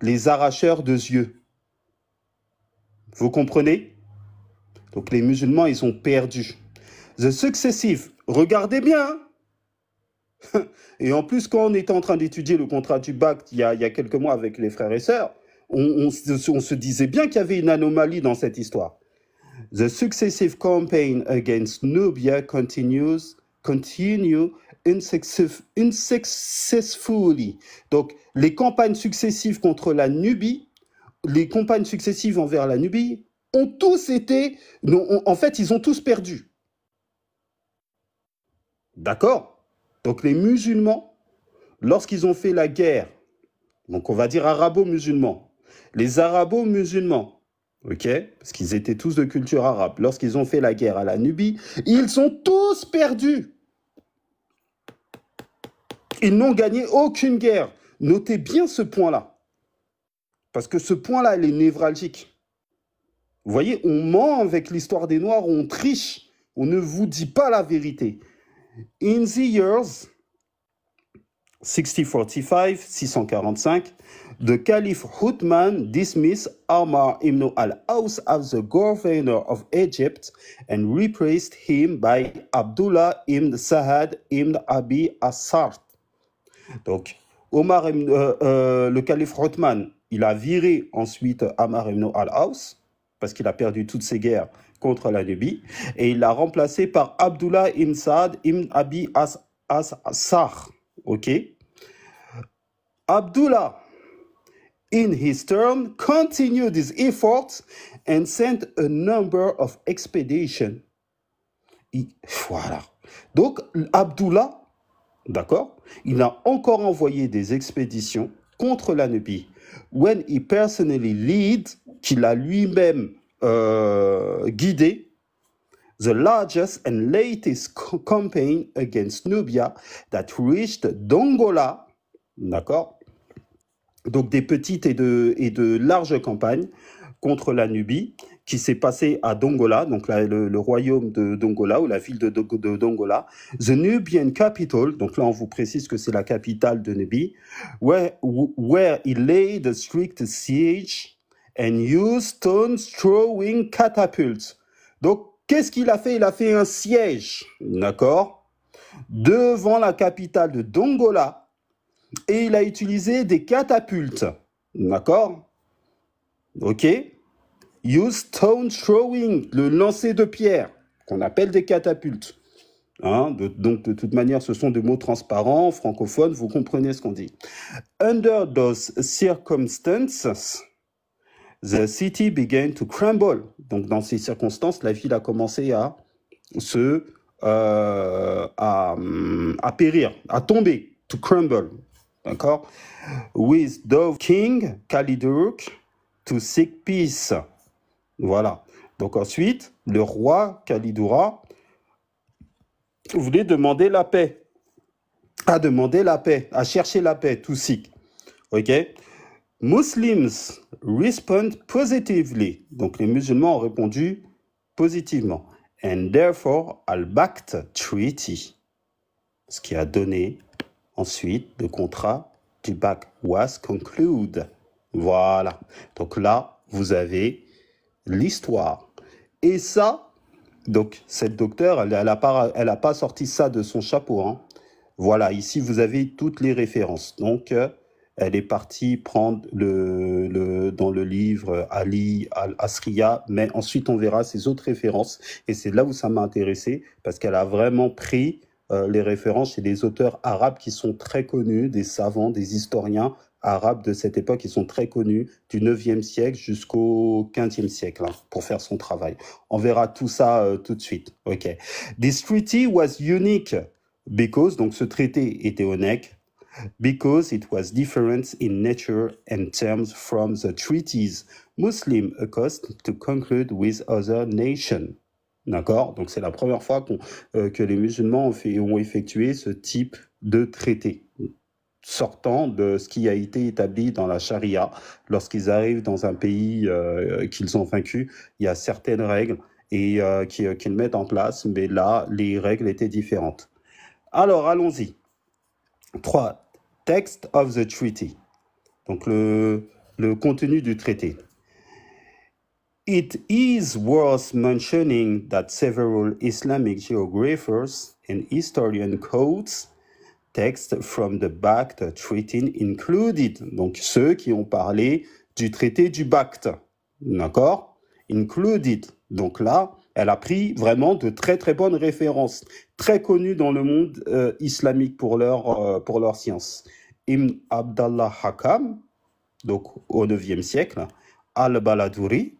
Les arracheurs de yeux. Vous comprenez? Donc les musulmans, ils ont perdu. The successive. Regardez bien. Hein. Et en plus, quand on était en train d'étudier le contrat du Bacte il y a quelques mois avec les frères et sœurs, on se disait bien qu'il y avait une anomalie dans cette histoire. The successive campaign against Nubia continue unsuccessfully. Donc, les campagnes successives contre la Nubie, les campagnes successives envers la Nubie ont tous été... en fait, ils ont tous perdu. D'accord? Donc, les musulmans, lorsqu'ils ont fait la guerre, donc on va dire arabo-musulmans, les arabo-musulmans, ok, parce qu'ils étaient tous de culture arabe, lorsqu'ils ont fait la guerre à la Nubie, ils ont tous perdu. Ils n'ont gagné aucune guerre. Notez bien ce point-là. Parce que ce point-là, il est névralgique. Vous voyez, on ment avec l'histoire des Noirs, on triche. On ne vous dit pas la vérité. In the years 645, 645, the Caliph Uthman dismissed Ammar ibn al-Aus as the governor of Egypt and replaced him by Abdullah ibn Sa'ad ibn Abi Assart. Donc, le calife Othman, il a viré ensuite Ammar ibn al-Aus, parce qu'il a perdu toutes ses guerres contre la Nubie, et il l'a remplacé par Abdullah ibn Sa'ad ibn Abi Assar. Ok? Abdullah, in his turn, continued his efforts and sent a number of expeditions. Voilà. Donc, Abdullah, d'accord, il a encore envoyé des expéditions contre la Nubie. When he personally lead, qu'il a lui-même guidé, the largest and latest campaign against Nubia that reached Dongola, d'accord, donc des petites et de larges campagnes contre la Nubie, qui s'est passée à Dongola, donc le royaume de Dongola, ou la ville de Dongola, the Nubian capital, donc là on vous précise que c'est la capitale de Nubie, where he laid a strict siege and used stone-throwing catapults. Donc, qu'est-ce qu'il a fait? Il a fait un siège, d'accord, devant la capitale de Dongola, et il a utilisé des catapultes, d'accord? Ok? Use stone throwing, le lancer de pierre, qu'on appelle des catapultes. Hein? Donc, de toute manière, ce sont des mots transparents, francophones, vous comprenez ce qu'on dit. Under those circumstances, the city began to crumble. Donc, dans ces circonstances, la ville a commencé à périr, à tomber, to crumble. D'accord? With Dove King Kalidurk to seek peace. Voilà. Donc ensuite, le roi Kalidura voulait demander la paix. À chercher la paix, to seek. Ok? Muslims respond positively. Donc les musulmans ont répondu positivement. And therefore, al-Baqt Treaty. Ce qui a donné ensuite le contrat du Baqt was concluded. Voilà. Donc là, vous avez l'histoire. Et ça, Donc, cette docteure, elle a pas sorti ça de son chapeau, hein. Voilà, ici, vous avez toutes les références. Donc, elle est partie prendre dans le livre Ali al-Asriya, mais ensuite, on verra ses autres références. Et c'est là où ça m'a intéressé, parce qu'elle a vraiment pris les références chez des auteurs arabes qui sont très connus, des savants, des historiens arabes de cette époque qui sont très connus, du 9e siècle jusqu'au 15e siècle, hein, pour faire son travail. On verra tout ça tout de suite. OK. This treaty was unique because, donc ce traité était unique, because it was different in nature and terms from the treaties Muslim accustomed to conclude with other nations. D'accord? Donc c'est la première fois que les musulmans ont effectué ce type de traité, sortant de ce qui a été établi dans la charia. Lorsqu'ils arrivent dans un pays qu'ils ont vaincu, il y a certaines règles et qu'ils mettent en place, mais là, les règles étaient différentes. Alors, allons-y. 3. Text of the treaty. Donc, le contenu du traité. It is worth mentioning that several Islamic geographers and historian quotes text from the BACT treaty included. Donc, ceux qui ont parlé du traité du BACT. D'accord? Included. Donc là, elle a pris vraiment de très très bonnes références, très connues dans le monde islamique pour leur science. Ibn Abdallah Hakam, donc au 9e siècle, Al-Baladuri,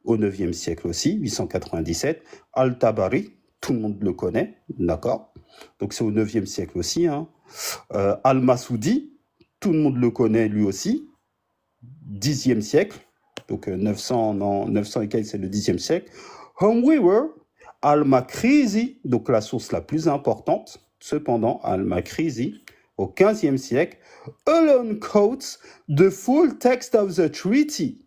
au 9e siècle aussi, 897, Al-Tabari, tout le monde le connaît, d'accord? Donc c'est au 9e siècle aussi, hein. Al-Masoudi, tout le monde le connaît lui aussi, 10e siècle, donc 900 et quelques, c'est le 10e siècle. Homeweaver, Al-Makrizi, donc la source la plus importante, cependant, Al-Makrizi, au 15e siècle, alone quotes the full text of the treaty.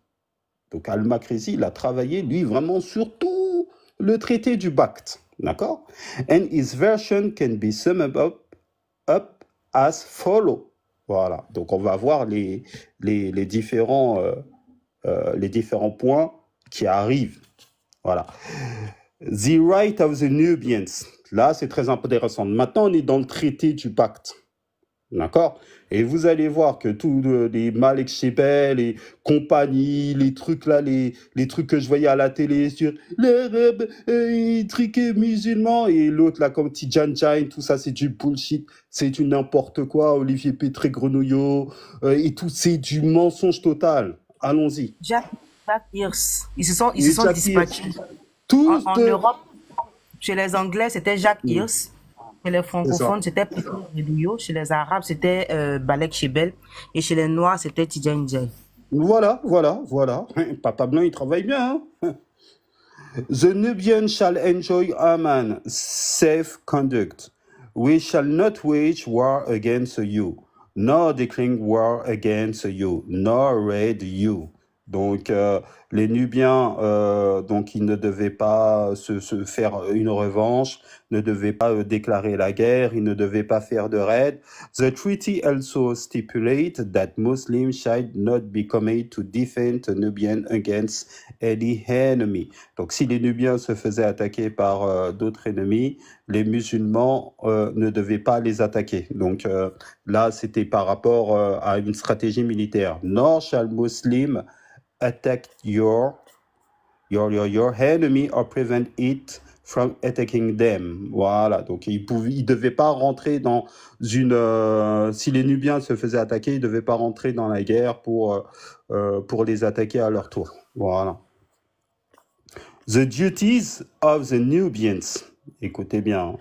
Donc Al-Makrizi, il a travaillé, lui, vraiment sur tout le traité du BACT, d'accord? And his version can be summed up as follow. Voilà, donc on va voir les différents points qui arrivent. Voilà. The right of the Nubians. Là, c'est très intéressant. Maintenant, on est dans le traité du pacte. D'accord? Et vous allez voir que tous les Malek Shebel, les compagnies, les trucs là, les trucs que je voyais à la télé sur l'Arabe, les trucs musulmans, et l'autre là, comme Tidjane Jain, tout ça, c'est du bullshit, c'est du n'importe quoi, Olivier Pétré Grenouillot, et tout, c'est du mensonge total. Allons-y. Jacques Hirsch, ils se sont Jacques Hirsch. dispatchés. Tous En Europe, chez les Anglais, c'était Jacques Hirsch. Chez les francophones, c'était Pétré Grenouillot. Chez les Arabes, c'était Balek Shebel. Et chez les Noirs, c'était Tidjane Jain. Voilà. Papa Blanc, il travaille bien, hein. The Nubian shall enjoy Aman, safe conduct. We shall not wage war against you, nor declare war against you, nor raid you. Donc, les Nubiens, donc, ils ne devaient pas se faire une revanche, ne devaient pas déclarer la guerre, ils ne devaient pas faire de raid. The treaty also stipulates that Muslims shall not be committed to defend the Nubian against any enemy. Donc, si les Nubiens se faisaient attaquer par d'autres ennemis, les musulmans ne devaient pas les attaquer. Donc, là, c'était par rapport à une stratégie militaire. Nor shall Muslim attack your enemy or prevent it from attacking them. Voilà, donc ils devaient pas rentrer dans une... si les Nubiens se faisaient attaquer, ils devaient pas rentrer dans la guerre pour les attaquer à leur tour. Voilà. The duties of the Nubians. Écoutez bien.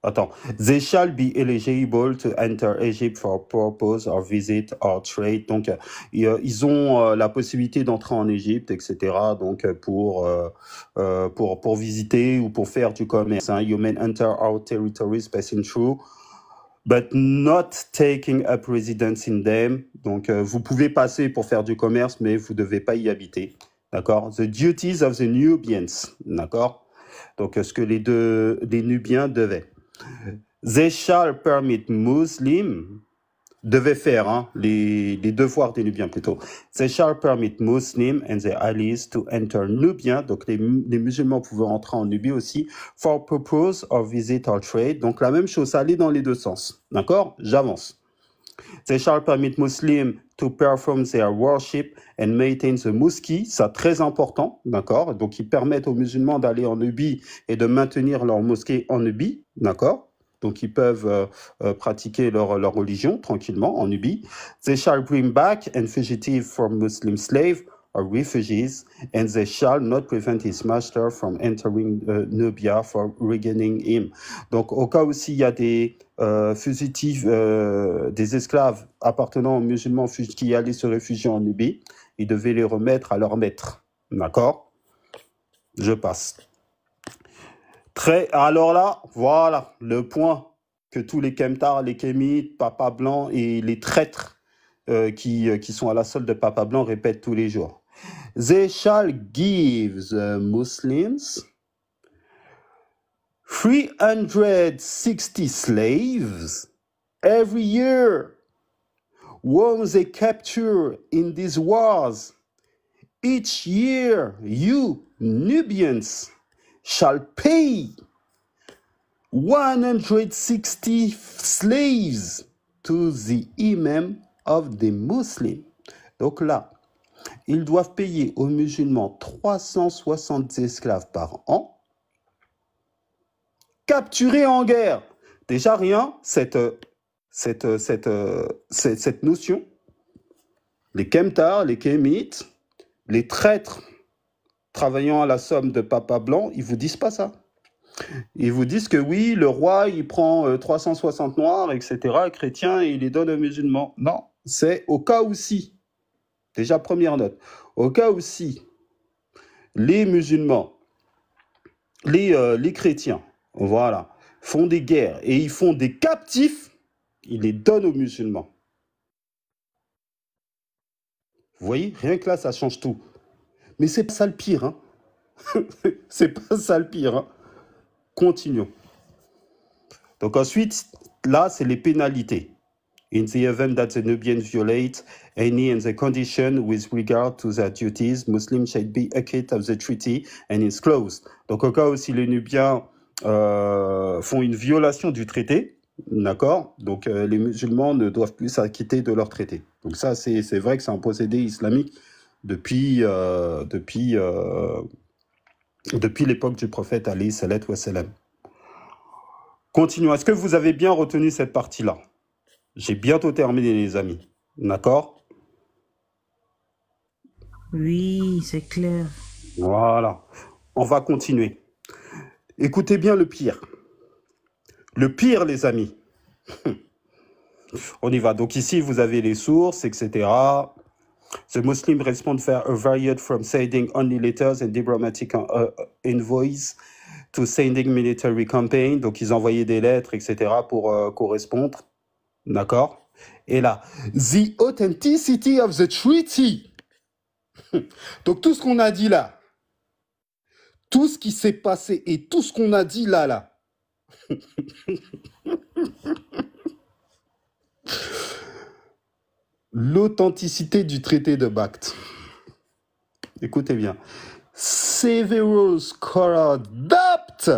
Attends. They shall be eligible to enter Egypt for purpose or visit or trade. Donc, ils ont la possibilité d'entrer en Égypte, etc. Donc, pour visiter ou pour faire du commerce. Hein. You may enter our territories passing through, but not taking up residence in them. Donc, vous pouvez passer pour faire du commerce, mais vous ne devez pas y habiter. D'accord? The duties of the Nubians. D'accord? Donc, ce que les Nubiens devaient. They shall permit Muslims devaient faire, hein, les devoirs des Nubiens plutôt. They shall permit Muslims and their allies to enter Nubia, donc les musulmans pouvaient entrer en Nubie aussi, for purpose of visit or trade. Donc la même chose, ça allait dans les deux sens. D'accord? J'avance. They shall permit Muslims to perform their worship and maintain the mosque. Ça, très important, d'accord? Donc, ils permettent aux musulmans d'aller en Nubie et de maintenir leur mosquée en Nubie, d'accord? Donc, ils peuvent pratiquer leur religion tranquillement en Nubie. They shall bring back and fugitive from Muslim slaves or refugees, and they shall not prevent his master from entering Nubia for regaining him. Donc, au cas où s'il y a des fugitifs, des esclaves appartenant aux musulmans qui allaient se réfugier en Nubie, ils devaient les remettre à leur maître. D'accord? Je passe. Alors là, voilà le point que tous les Kemtars, les Kémites, Papa Blanc et les traîtres qui sont à la solde de Papa Blanc répètent tous les jours. They shall give the Muslims 360 slaves every year, whom they capture in these wars. Each year, you Nubians shall pay 160 slaves to the imam of the Muslim. Donc là, ils doivent payer aux musulmans 360 esclaves par an, capturés en guerre. Déjà rien, cette notion, les Kemtars, les Kémites, les traîtres travaillant à la somme de Papa Blanc, ils vous disent pas ça. Ils vous disent que oui, le roi, il prend 360 noirs, etc., chrétiens, et il les donne aux musulmans. Non, c'est au cas où si. Déjà, première note. Au cas où si les musulmans, les chrétiens, voilà, font des guerres et ils font des captifs, ils les donnent aux musulmans. Vous voyez, rien que là, ça change tout. Mais c'est pas ça le pire, hein. C'est pas ça le pire, hein. Continuons. Donc ensuite, là, c'est les pénalités. In the event that the Nubians violate any and the condition with regard to their duties, Muslims shall be acquitted of the treaty and its clause. Donc au cas où si les Nubiens font une violation du traité, d'accord, donc les musulmans ne doivent plus s'acquitter de leur traité. Donc ça, c'est vrai que c'est un procédé islamique depuis l'époque du prophète alayhi salatu wa salam. Continuons. Est-ce que vous avez bien retenu cette partie-là? J'ai bientôt terminé, les amis. D'accord? Oui, c'est clair. Voilà. On va continuer. Écoutez bien le pire. Le pire, les amis. On y va. Donc ici, vous avez les sources, etc. The Muslims respond varied from sending only letters and diplomatic envoys to sending military campaign. Donc ils envoyaient des lettres, etc. pour correspondre. D'accord? Et là, the authenticity of the treaty. Donc tout ce qu'on a dit là, tout ce qui s'est passé et tout ce qu'on a dit là, l'authenticité du traité de Bact. Écoutez bien. Several scholars doubt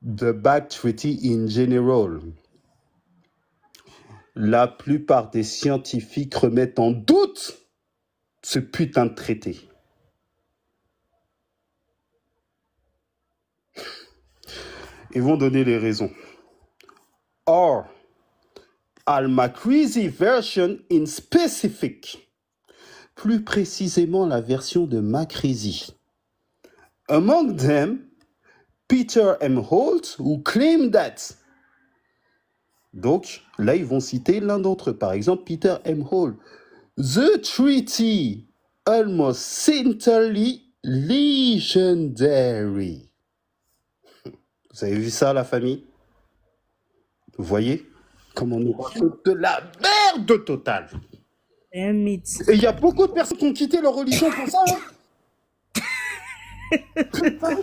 the Bact Treaty in general. La plupart des scientifiques remettent en doute ce putain de traité. Ils vont donner les raisons. Or, Al-Makrizi version in specific. Plus précisément la version de Makrizi. Among them, Peter M. Holt, who claimed that. Donc, là, ils vont citer l'un d'entre eux. Par exemple, Peter M. Holt. The treaty, almost certainly legendary. Vous avez vu ça, la famille? Vous voyez comment nous raconte de la merde totale. C'est un mythe. Et il y a beaucoup de personnes qui ont quitté leur religion pour ça. Hein. Putain.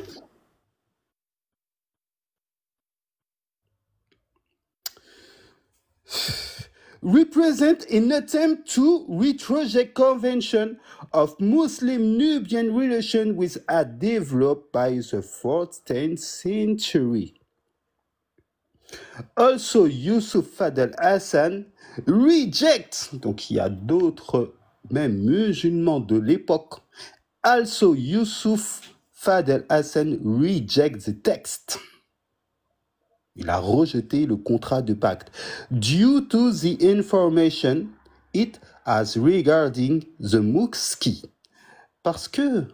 represent an attempt to retroject convention of Muslim-Nubian relations which had developed by the 14th century. Also, Yusuf Fadel Hassan rejects, donc il y a d'autres même musulmans de l'époque, also Yusuf Fadel Hassan rejects the text. Il a rejeté le contrat de pacte due to the information it has regarding the mosque. Parce que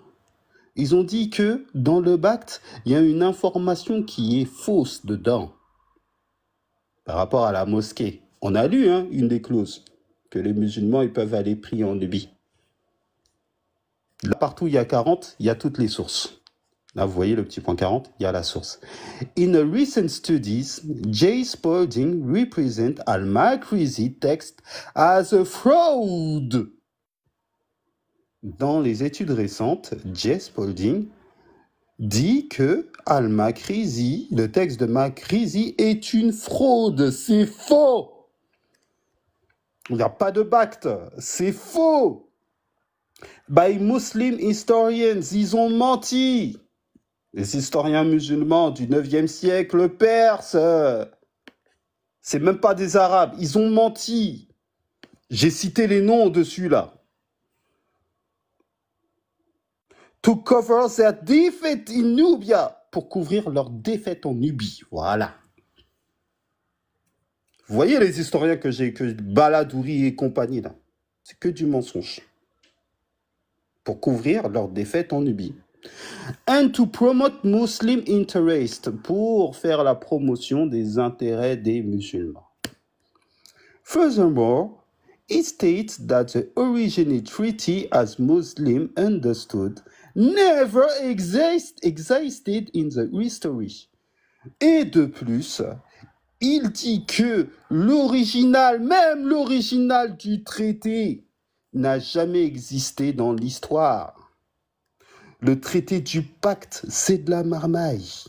ils ont dit que dans le pacte, il y a une information qui est fausse dedans par rapport à la mosquée. On a lu une des clauses que les musulmans ils peuvent aller prier en Nubie. Là, partout où il y a 40, il y a toutes les sources. Là, vous voyez le petit point 40, il y a la source. In a recent studies, J. Spalding represent al-Makrizi text as a fraud. Dans les études récentes, J. Spalding dit que al-Makrizi, le texte de Makrizi, est une fraude. C'est faux. Il n'y a pas de pacte. C'est faux. By Muslim historians, ils ont menti. Les historiens musulmans du 9e siècle perses, c'est même pas des Arabes, ils ont menti. J'ai cité les noms au-dessus là. To cover their defeat in Nubia, pour couvrir leur défaite en Nubie. Voilà. Vous voyez les historiens que Baladouri et compagnie là, c'est que du mensonge. Pour couvrir leur défaite en Nubie. And to promote Muslim interest, pour faire la promotion des intérêts des musulmans. Furthermore, it states that the original treaty as Muslim understood never existed in the history. Et de plus, il dit que l'original, même l'original du traité, n'a jamais existé dans l'histoire. Le traité du pacte, c'est de la marmaille.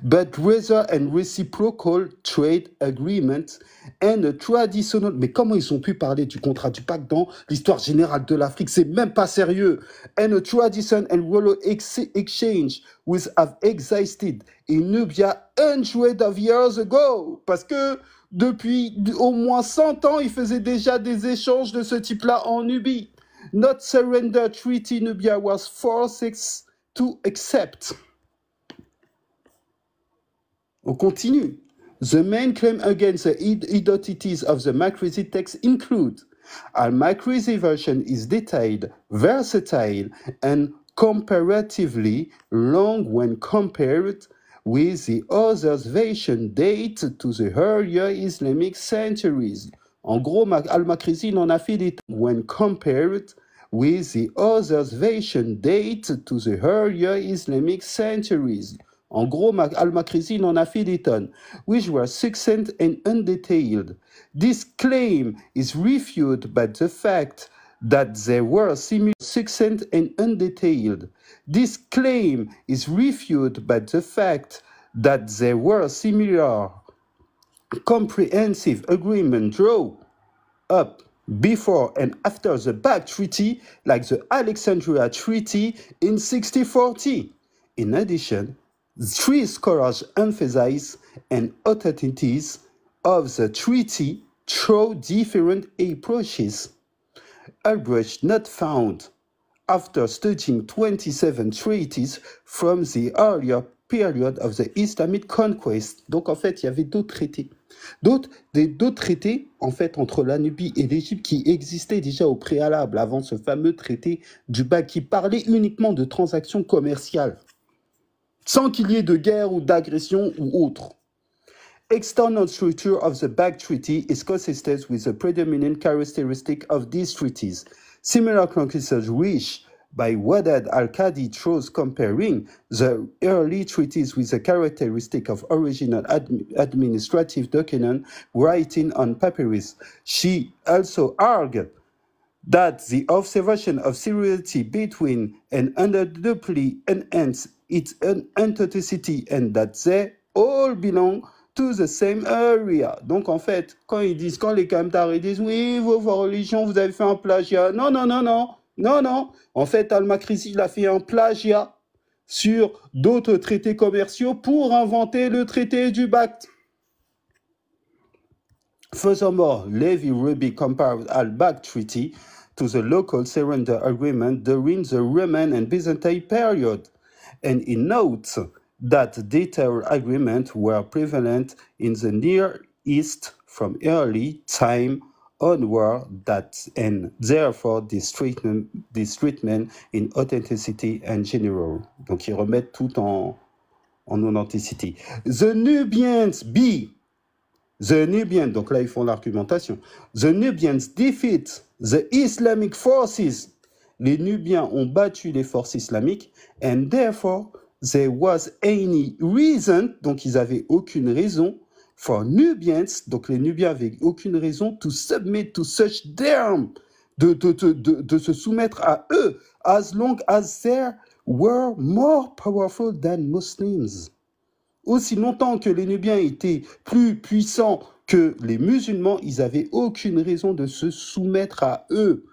But rather and reciprocal trade agreement and a traditional... Mais comment ils ont pu parler du contrat du pacte dans l'histoire générale de l'Afrique? C'est même pas sérieux. And a tradition and royal exchange which have existed in Nubia hundreds of years ago. Parce que depuis au moins 100 ans, ils faisaient déjà des échanges de ce type-là en Nubie. Not surrender treaty Nubia was forced to accept. On continue. The main claim against the identities of the Makrizi text include al-Makrizi version is detailed, versatile, and comparatively long when compared with the others version date to the earlier Islamic centuries. En gros, al-Makrizi en a fait des when compared with the others version date to the earlier Islamic centuries. En gros, al-Makrizi en a fait des tonnes, which were succinct and undetailed. This claim is refuted by the fact that they were succinct and undetailed. This claim is refuted by the fact that there were similar comprehensive agreement drawn up before and after the Pacte Treaty, like the Alexandria Treaty in 1640. In addition, three scholars emphasize an authentities of the treaty through different approaches. Albrecht not found, after studying 27 treaties from the earlier period of the Islamic conquest. Donc en fait, il y avait d'autres traités. D'autres traités, en fait, entre la Nubie et l'Égypte qui existaient déjà au préalable, avant ce fameux traité du Pacte, qui parlait uniquement de transactions commerciales, sans qu'il y ait de guerre ou d'agression ou autre. External structure of the Pacte Treaty is consistent with the predominant characteristic of these treaties. Similar conclusions reached by Wadad al-Qadi chose comparing the early treaties with the characteristic of original administrative document writing on papyrus. She also argued that the observation of similarity between and undoubtedly enhance its authenticity and that they all belong to the same area. Donc en fait, quand les Kamtar ils disent oui, vos religions, vous avez fait un plagiat. Non, non, non, non, non, non. En fait, Al-Makrizi, il a fait un plagiat sur d'autres traités commerciaux pour inventer le traité du BACT. Furthermore, Levy-Ruby compared Al-BACT Treaty to the local surrender agreement during the Roman and Byzantine period, and he notes that detailed agreements were prevalent in the Near East from early time onward, and therefore this treatment in authenticity and general. Donc ils remettent tout en authenticity. The Nubians donc là ils font l'argumentation. The Nubians defeat the Islamic forces. Les Nubiens ont battu les forces islamiques, and therefore there was any reason, donc ils avaient aucune raison, for Nubians, donc les Nubiens avaient aucune raison to submit to such terms, de se soumettre à eux, as long as they were more powerful than Muslims. Aussi longtemps que les Nubiens étaient plus puissants que les musulmans, ils n'avaient aucune raison de se soumettre à eux.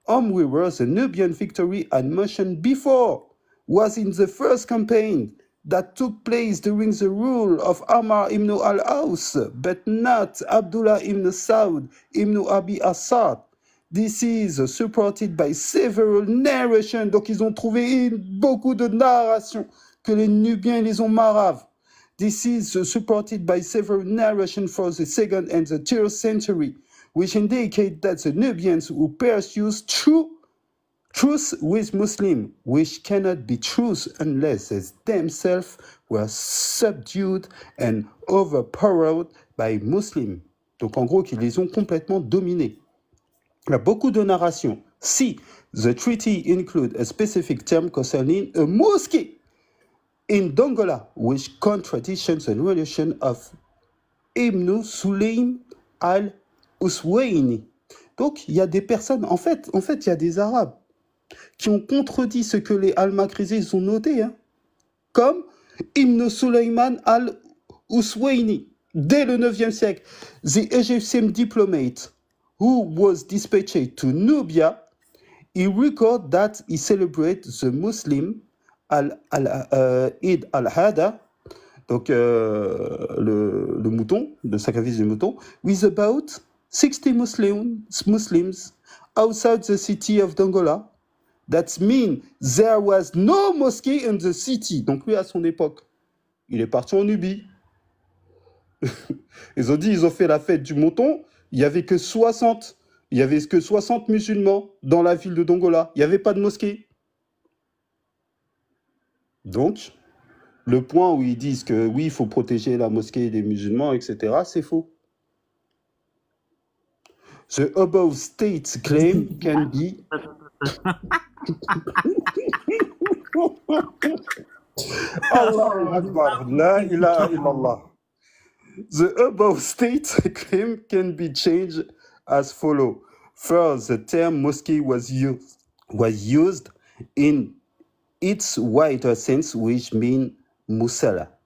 However, the Nubian victory I mentioned before was in the first campaign that took place during the rule of Amr ibn al-Aus, but not Abdullah ibn Saud ibn Abi Assad. This is supported by several narrations. Donc ils ont trouvé beaucoup de narrations que les Nubiens les ont maraves. This is supported by several narrations for the 2nd and the 3rd century, which indicate that the Nubians who pursued truth with Muslims, which cannot be truth unless they themselves were subdued and overpowered by Muslims. Donc en gros, qu'ils les ont complètement dominés. Il y a beaucoup de narrations. Si the treaty includes a specific term concerning a mosque in Dongola, which contradictions the relation of Ibn Sulaym al-Uswayni. Donc, il y a des personnes, en fait, il y a des Arabes qui ont contredit ce que les Al-Makrizi ont noté, hein, comme Ibn Sulayman al-Uswayni, dès le 9e siècle. The Egyptian diplomat who was dispatched to Nubia, he records that he celebrated the Muslim Eid al-Hada, donc le mouton, le sacrifice du mouton, with about 60 Muslims outside the city of Dongola. That means there was no mosque in the city. Donc lui, à son époque, il est parti en Nubie. Ils ont fait la fête du mouton, il y avait que 60 musulmans dans la ville de Dongola. Il n'y avait pas de mosquée. Donc, le point où ils disent que oui, il faut protéger la mosquée des musulmans, etc., c'est faux. The above states claim can be... Allahu Akbar, la ilaha illallah. The above states claim can be changed as follows. First, the term mosque was used in its wider sense, which means musalla.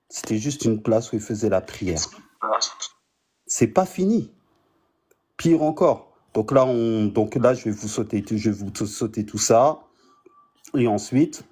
C'était juste une place où ils faisaient la prière. C'est pas fini. Pire encore. Donc là, je vais vous sauter tout ça. Et ensuite,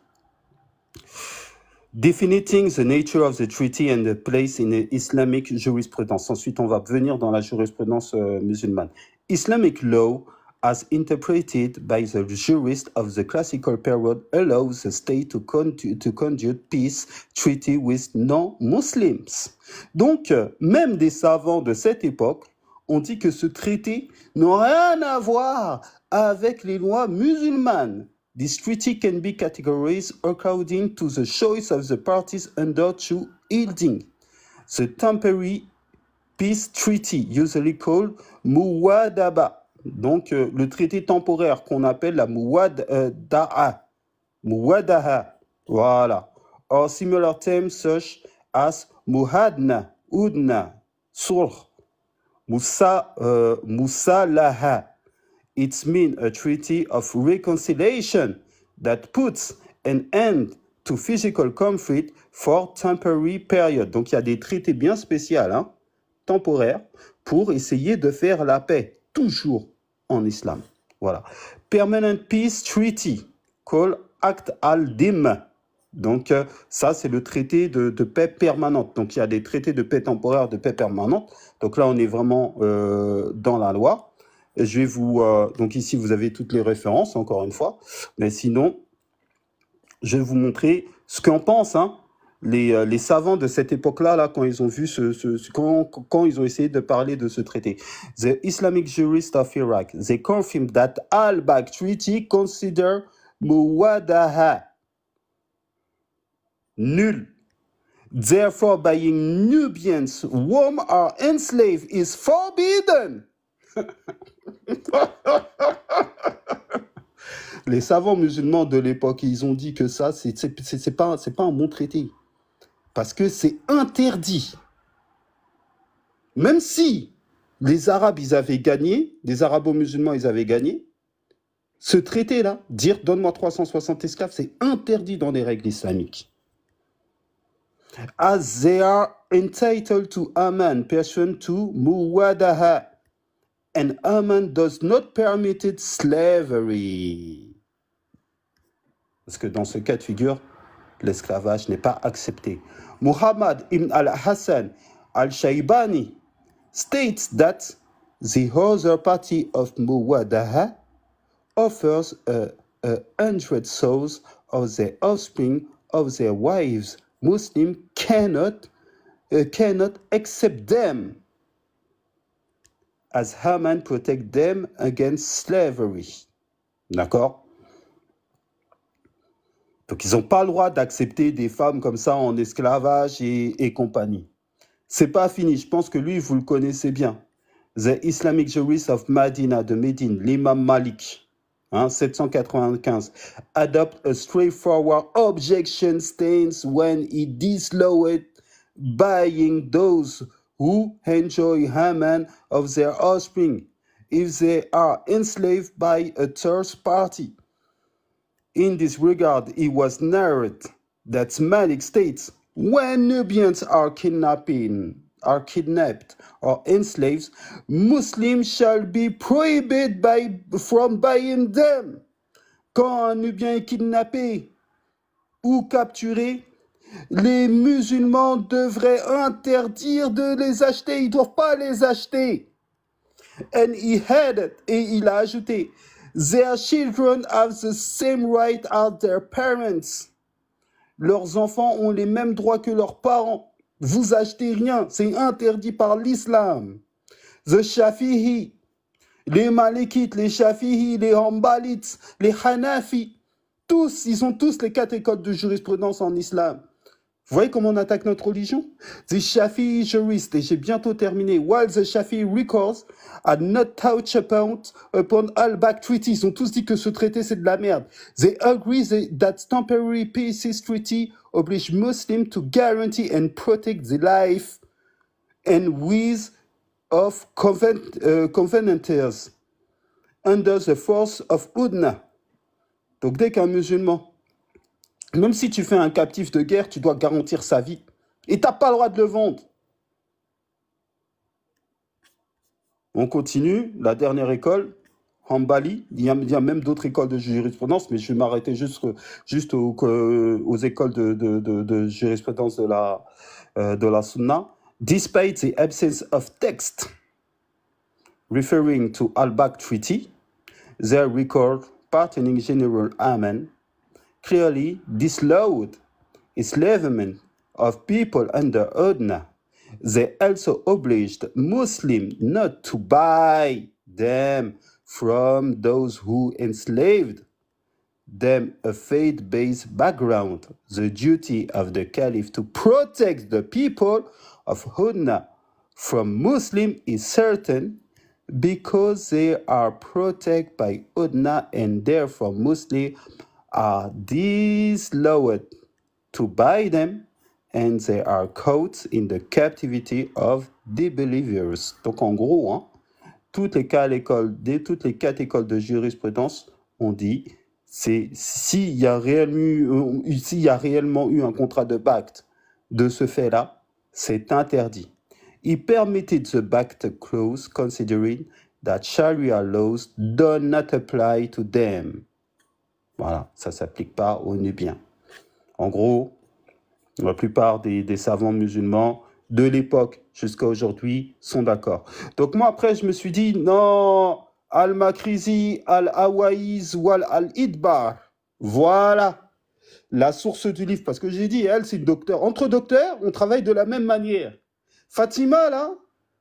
definiting the nature of the treaty and the place in the Islamic jurisprudence. Ensuite, on va venir dans la jurisprudence musulmane. Islamic law, as interpreted by the jurists of the classical period, allows the state to conduct peace treaty with non-Muslims. Donc, même des savants de cette époque ont dit que ce traité n'a rien à voir avec les lois musulmanes. This treaty can be categorized according to the choice of the parties under to yielding. The temporary peace treaty, usually called Muwadaba. Donc, le traité temporaire qu'on appelle la Muwadaha. Voilà. Or similar terms such as Muhadna, Udna, Sulh, Musalaha. It means a treaty of reconciliation that puts an end to physical comfort for temporary period. Donc il y a des traités bien spéciaux, hein, temporaires, pour essayer de faire la paix, toujours en islam. Voilà. Permanent Peace Treaty, called Act al-Dim. Donc ça, c'est le traité de paix permanente. Donc il y a des traités de paix temporaire, de paix permanente. Donc là, on est vraiment dans la loi. Et je vais vous... donc ici, vous avez toutes les références, encore une fois. Mais sinon, je vais vous montrer ce qu'en pensent les savants de cette époque-là, là, quand ils ont vu quand ils ont essayé de parler de ce traité. The Islamic jurists of Iraq, they confirmed that Al-Baq Treaty consider Muwadaha nul. Therefore, buying Nubians whom are enslaved is forbidden. Les savants musulmans de l'époque, ils ont dit que ça, c'est pas un bon traité. Parce que c'est interdit. Même si les Arabes, ils avaient gagné, les Arabo-musulmans, ils avaient gagné, ce traité-là, dire donne-moi 360 esclaves, c'est interdit dans les règles islamiques. As they are entitled to Aman pursuant to Muwadaha, and Aman does not permit slavery. Parce que dans ce cas de figure, l'esclavage n'est pas accepté. Muhammad ibn al-Hassan al-Shaybani states that the other party of Muwadaha offers 100 souls of the offspring of their wives. Muslims cannot accept them, as Haman protect them against slavery. D'accord? Donc, ils n'ont pas le droit d'accepter des femmes comme ça en esclavage et compagnie. C'est pas fini. Je pense que lui, vous le connaissez bien. The Islamic Jurist of Medina, de Médine, l'imam Malik, 795, adopt a straightforward objection stance when he disallowed buying those who enjoy Haman of their offspring, if they are enslaved by a third party. In this regard, it was narrated that Malik states, when Nubians are kidnapped or enslaved, Muslims shall be prohibited from buying them. Quand un Nubien est kidnappé ou capturé, les musulmans devraient interdire de les acheter. Ils ne doivent pas les acheter. And he added, et il a ajouté, their children have the same right as their parents. Leurs enfants ont les mêmes droits que leurs parents. Vous achetez rien, c'est interdit par l'islam. The Shafi'i, les Malikites, les Shafi'i, les Hanbalites, les Hanafi, tous, ils ont tous les 4 écoles de jurisprudence en islam. Vous voyez comment on attaque notre religion? The Shafi'i jurists, et j'ai bientôt terminé, while the Shafi'i records are not touched upon Al-Baq Treaty. Ils ont tous dit que ce traité, c'est de la merde. They agree that temporary peace treaty oblige Muslims to guarantee and protect the life and with of covenanters under the force of Udna. Donc dès qu'un musulman, même si tu fais un captif de guerre, tu dois garantir sa vie. Et tu n'as pas le droit de le vendre. On continue, la dernière école, Hanbali. Il y a même d'autres écoles de jurisprudence, mais je vais m'arrêter juste aux écoles de jurisprudence de la Sunna. Despite the absence of text referring to Al-Baq Treaty, their record pertaining General Aman clearly disallowed enslavement of people under Udna. They also obliged Muslims not to buy them from those who enslaved them, a faith-based background. The duty of the Caliph to protect the people of Udna from Muslims is certain because they are protected by Udna and therefore Muslims are disallowed to buy them and they are caught in the captivity of the believers. Donc en gros, toutes les 4 écoles de jurisprudence ont dit C'est s'il y a réellement eu un contrat de pacte de ce fait-là, c'est interdit. He permitted the pacte clause considering that Sharia laws do not apply to them. Voilà, ça s'applique pas aux Nubiens. En gros, la plupart des savants musulmans de l'époque jusqu'à aujourd'hui sont d'accord. Donc moi, après, je me suis dit, non, Al-Makrizi, Al-Awaïz, Wal Al-Idbar. Voilà la source du livre. Parce que j'ai dit, elle, c'est une docteure. Entre docteurs, on travaille de la même manière. Fatima, là,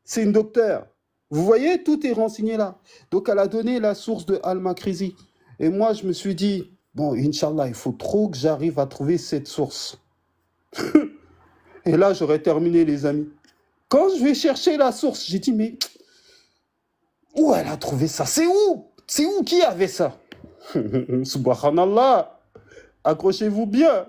c'est une docteure. Vous voyez, tout est renseigné là. Donc, elle a donné la source de Al-Makrizi. Et moi, je me suis dit, bon, Inch'Allah, il faut trop que j'arrive à trouver cette source. Et là, j'aurais terminé, les amis. Quand je vais chercher la source, j'ai dit, mais où elle a trouvé ça? C'est où? C'est où qui avait ça? Subhanallah. Accrochez-vous bien.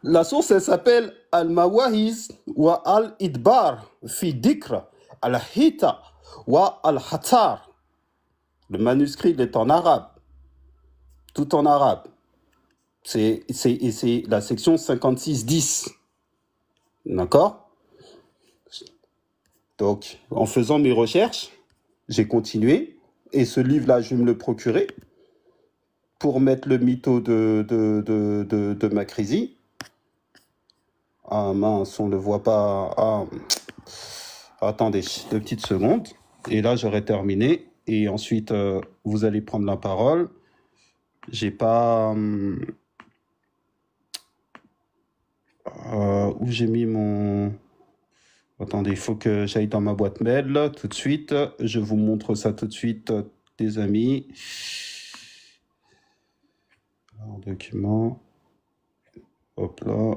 La source, elle s'appelle Al-Mawahiz wa Al-Idbar fi Dikra Al-Hita wa Al-Hatar. Le manuscrit il est en arabe. Tout en arabe. C'est la section 56-10. D'accord? Donc, en faisant mes recherches, j'ai continué. Et ce livre-là, je vais me le procurer pour mettre le mytho de Makrizi. Ah mince, on ne le voit pas. Ah. Attendez, 2 petites secondes. Et là, j'aurai terminé. Et ensuite, vous allez prendre la parole. J'ai pas... où j'ai mis mon... Attendez, il faut que j'aille dans ma boîte mail là, tout de suite. Je vous montre ça tout de suite, les amis. Alors, document. Hop là.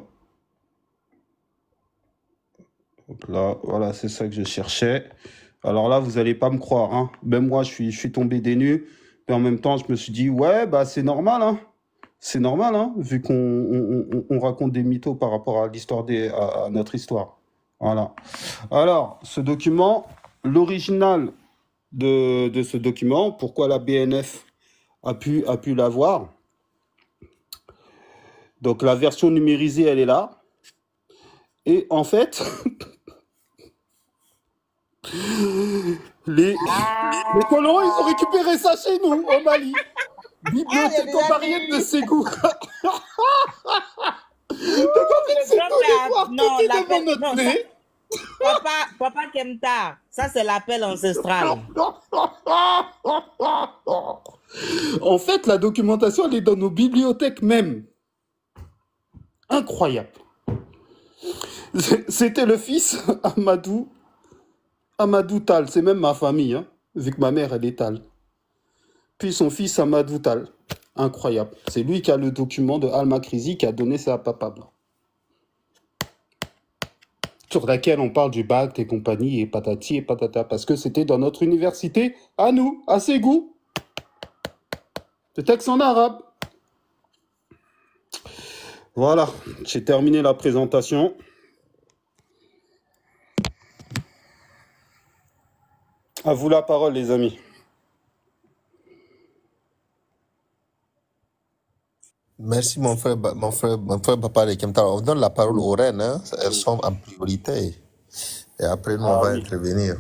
Hop là. Voilà, c'est ça que je cherchais. Alors là, vous n'allez pas me croire. Hein. Même moi, je suis tombé des nues. Mais en même temps, je me suis dit, ouais, bah c'est normal. Hein. C'est normal, hein, vu qu'on raconte des mythos par rapport à l'histoire à notre histoire. Voilà. Alors, ce document, l'original de ce document, pourquoi la BNF a pu l'avoir. Donc, la version numérisée, elle est là. Et en fait, les colons, ils ont récupéré ça chez nous, au Mali. Bibliothèque omarienne de Ségou. Donc, en fait, c'est pas les voir tout devant notre nez. Papa Kemta, ça c'est l'appel ancestral. En fait, la documentation, elle est dans nos bibliothèques même. Incroyable. C'était le fils Amadou Tal. C'est même ma famille, hein, vu que ma mère, elle est Tal. Puis son fils Amadou Tal. Incroyable. C'est lui qui a le document de Al-Makrizi qui a donné ça à Papa Blanc. Sur laquelle on parle du Bacte et compagnie et patati et patata. Parce que c'était dans notre université, à nous, à Ségou. Le texte en arabe. Voilà, j'ai terminé la présentation. À vous la parole, les amis. Merci, mon frère Papa de Kemta. On donne la parole aux reines, hein. Elles sont en priorité. Et après, nous, on va intervenir.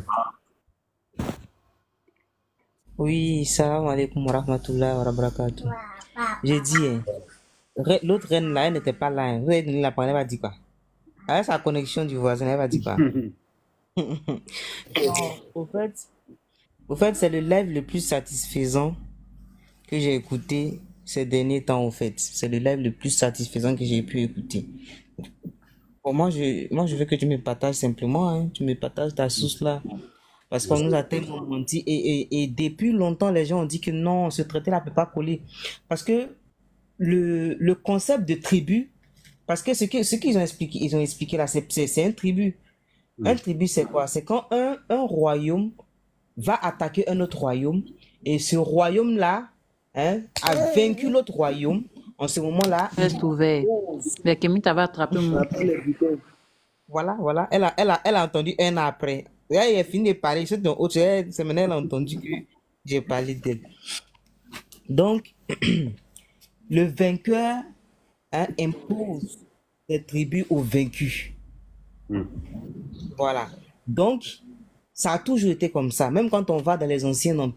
Oui, salam alaikum wa rahmatullahi wa barakatuh. J'ai dit, hein, l'autre reine là, elle n'était pas là. Hein. Vous avez donné la parole, elle va dire quoi? Avec sa connexion du voisin, elle va dire quoi? Non, au fait, c'est le live le plus satisfaisant que j'ai écouté ces derniers temps, en fait. C'est le live le plus satisfaisant que j'ai pu écouter. Pour moi, je veux que tu me partages simplement, hein. Tu me partages ta source là. Parce qu'on nous a tellement menti. Et depuis longtemps, les gens ont dit que non, ce traité-là ne peut pas coller. Parce que le concept de tribu, parce que ce qu'ils ont expliqué là, c'est un tribu. Un tribu, c'est quoi? C'est quand un royaume va attaquer un autre royaume et ce royaume-là, hein, a vaincu l'autre royaume. En ce moment-là, Reste ouvert. Mais Kemita va attraper mon... voilà. Elle a entendu un an après. Ouais, il a fini de parler. C'est maintenant elle a entendu que j'ai parlé d'elle. Donc, le vainqueur impose des tribus aux vaincus. Voilà. Donc, ça a toujours été comme ça. Même quand on va dans les anciens empires,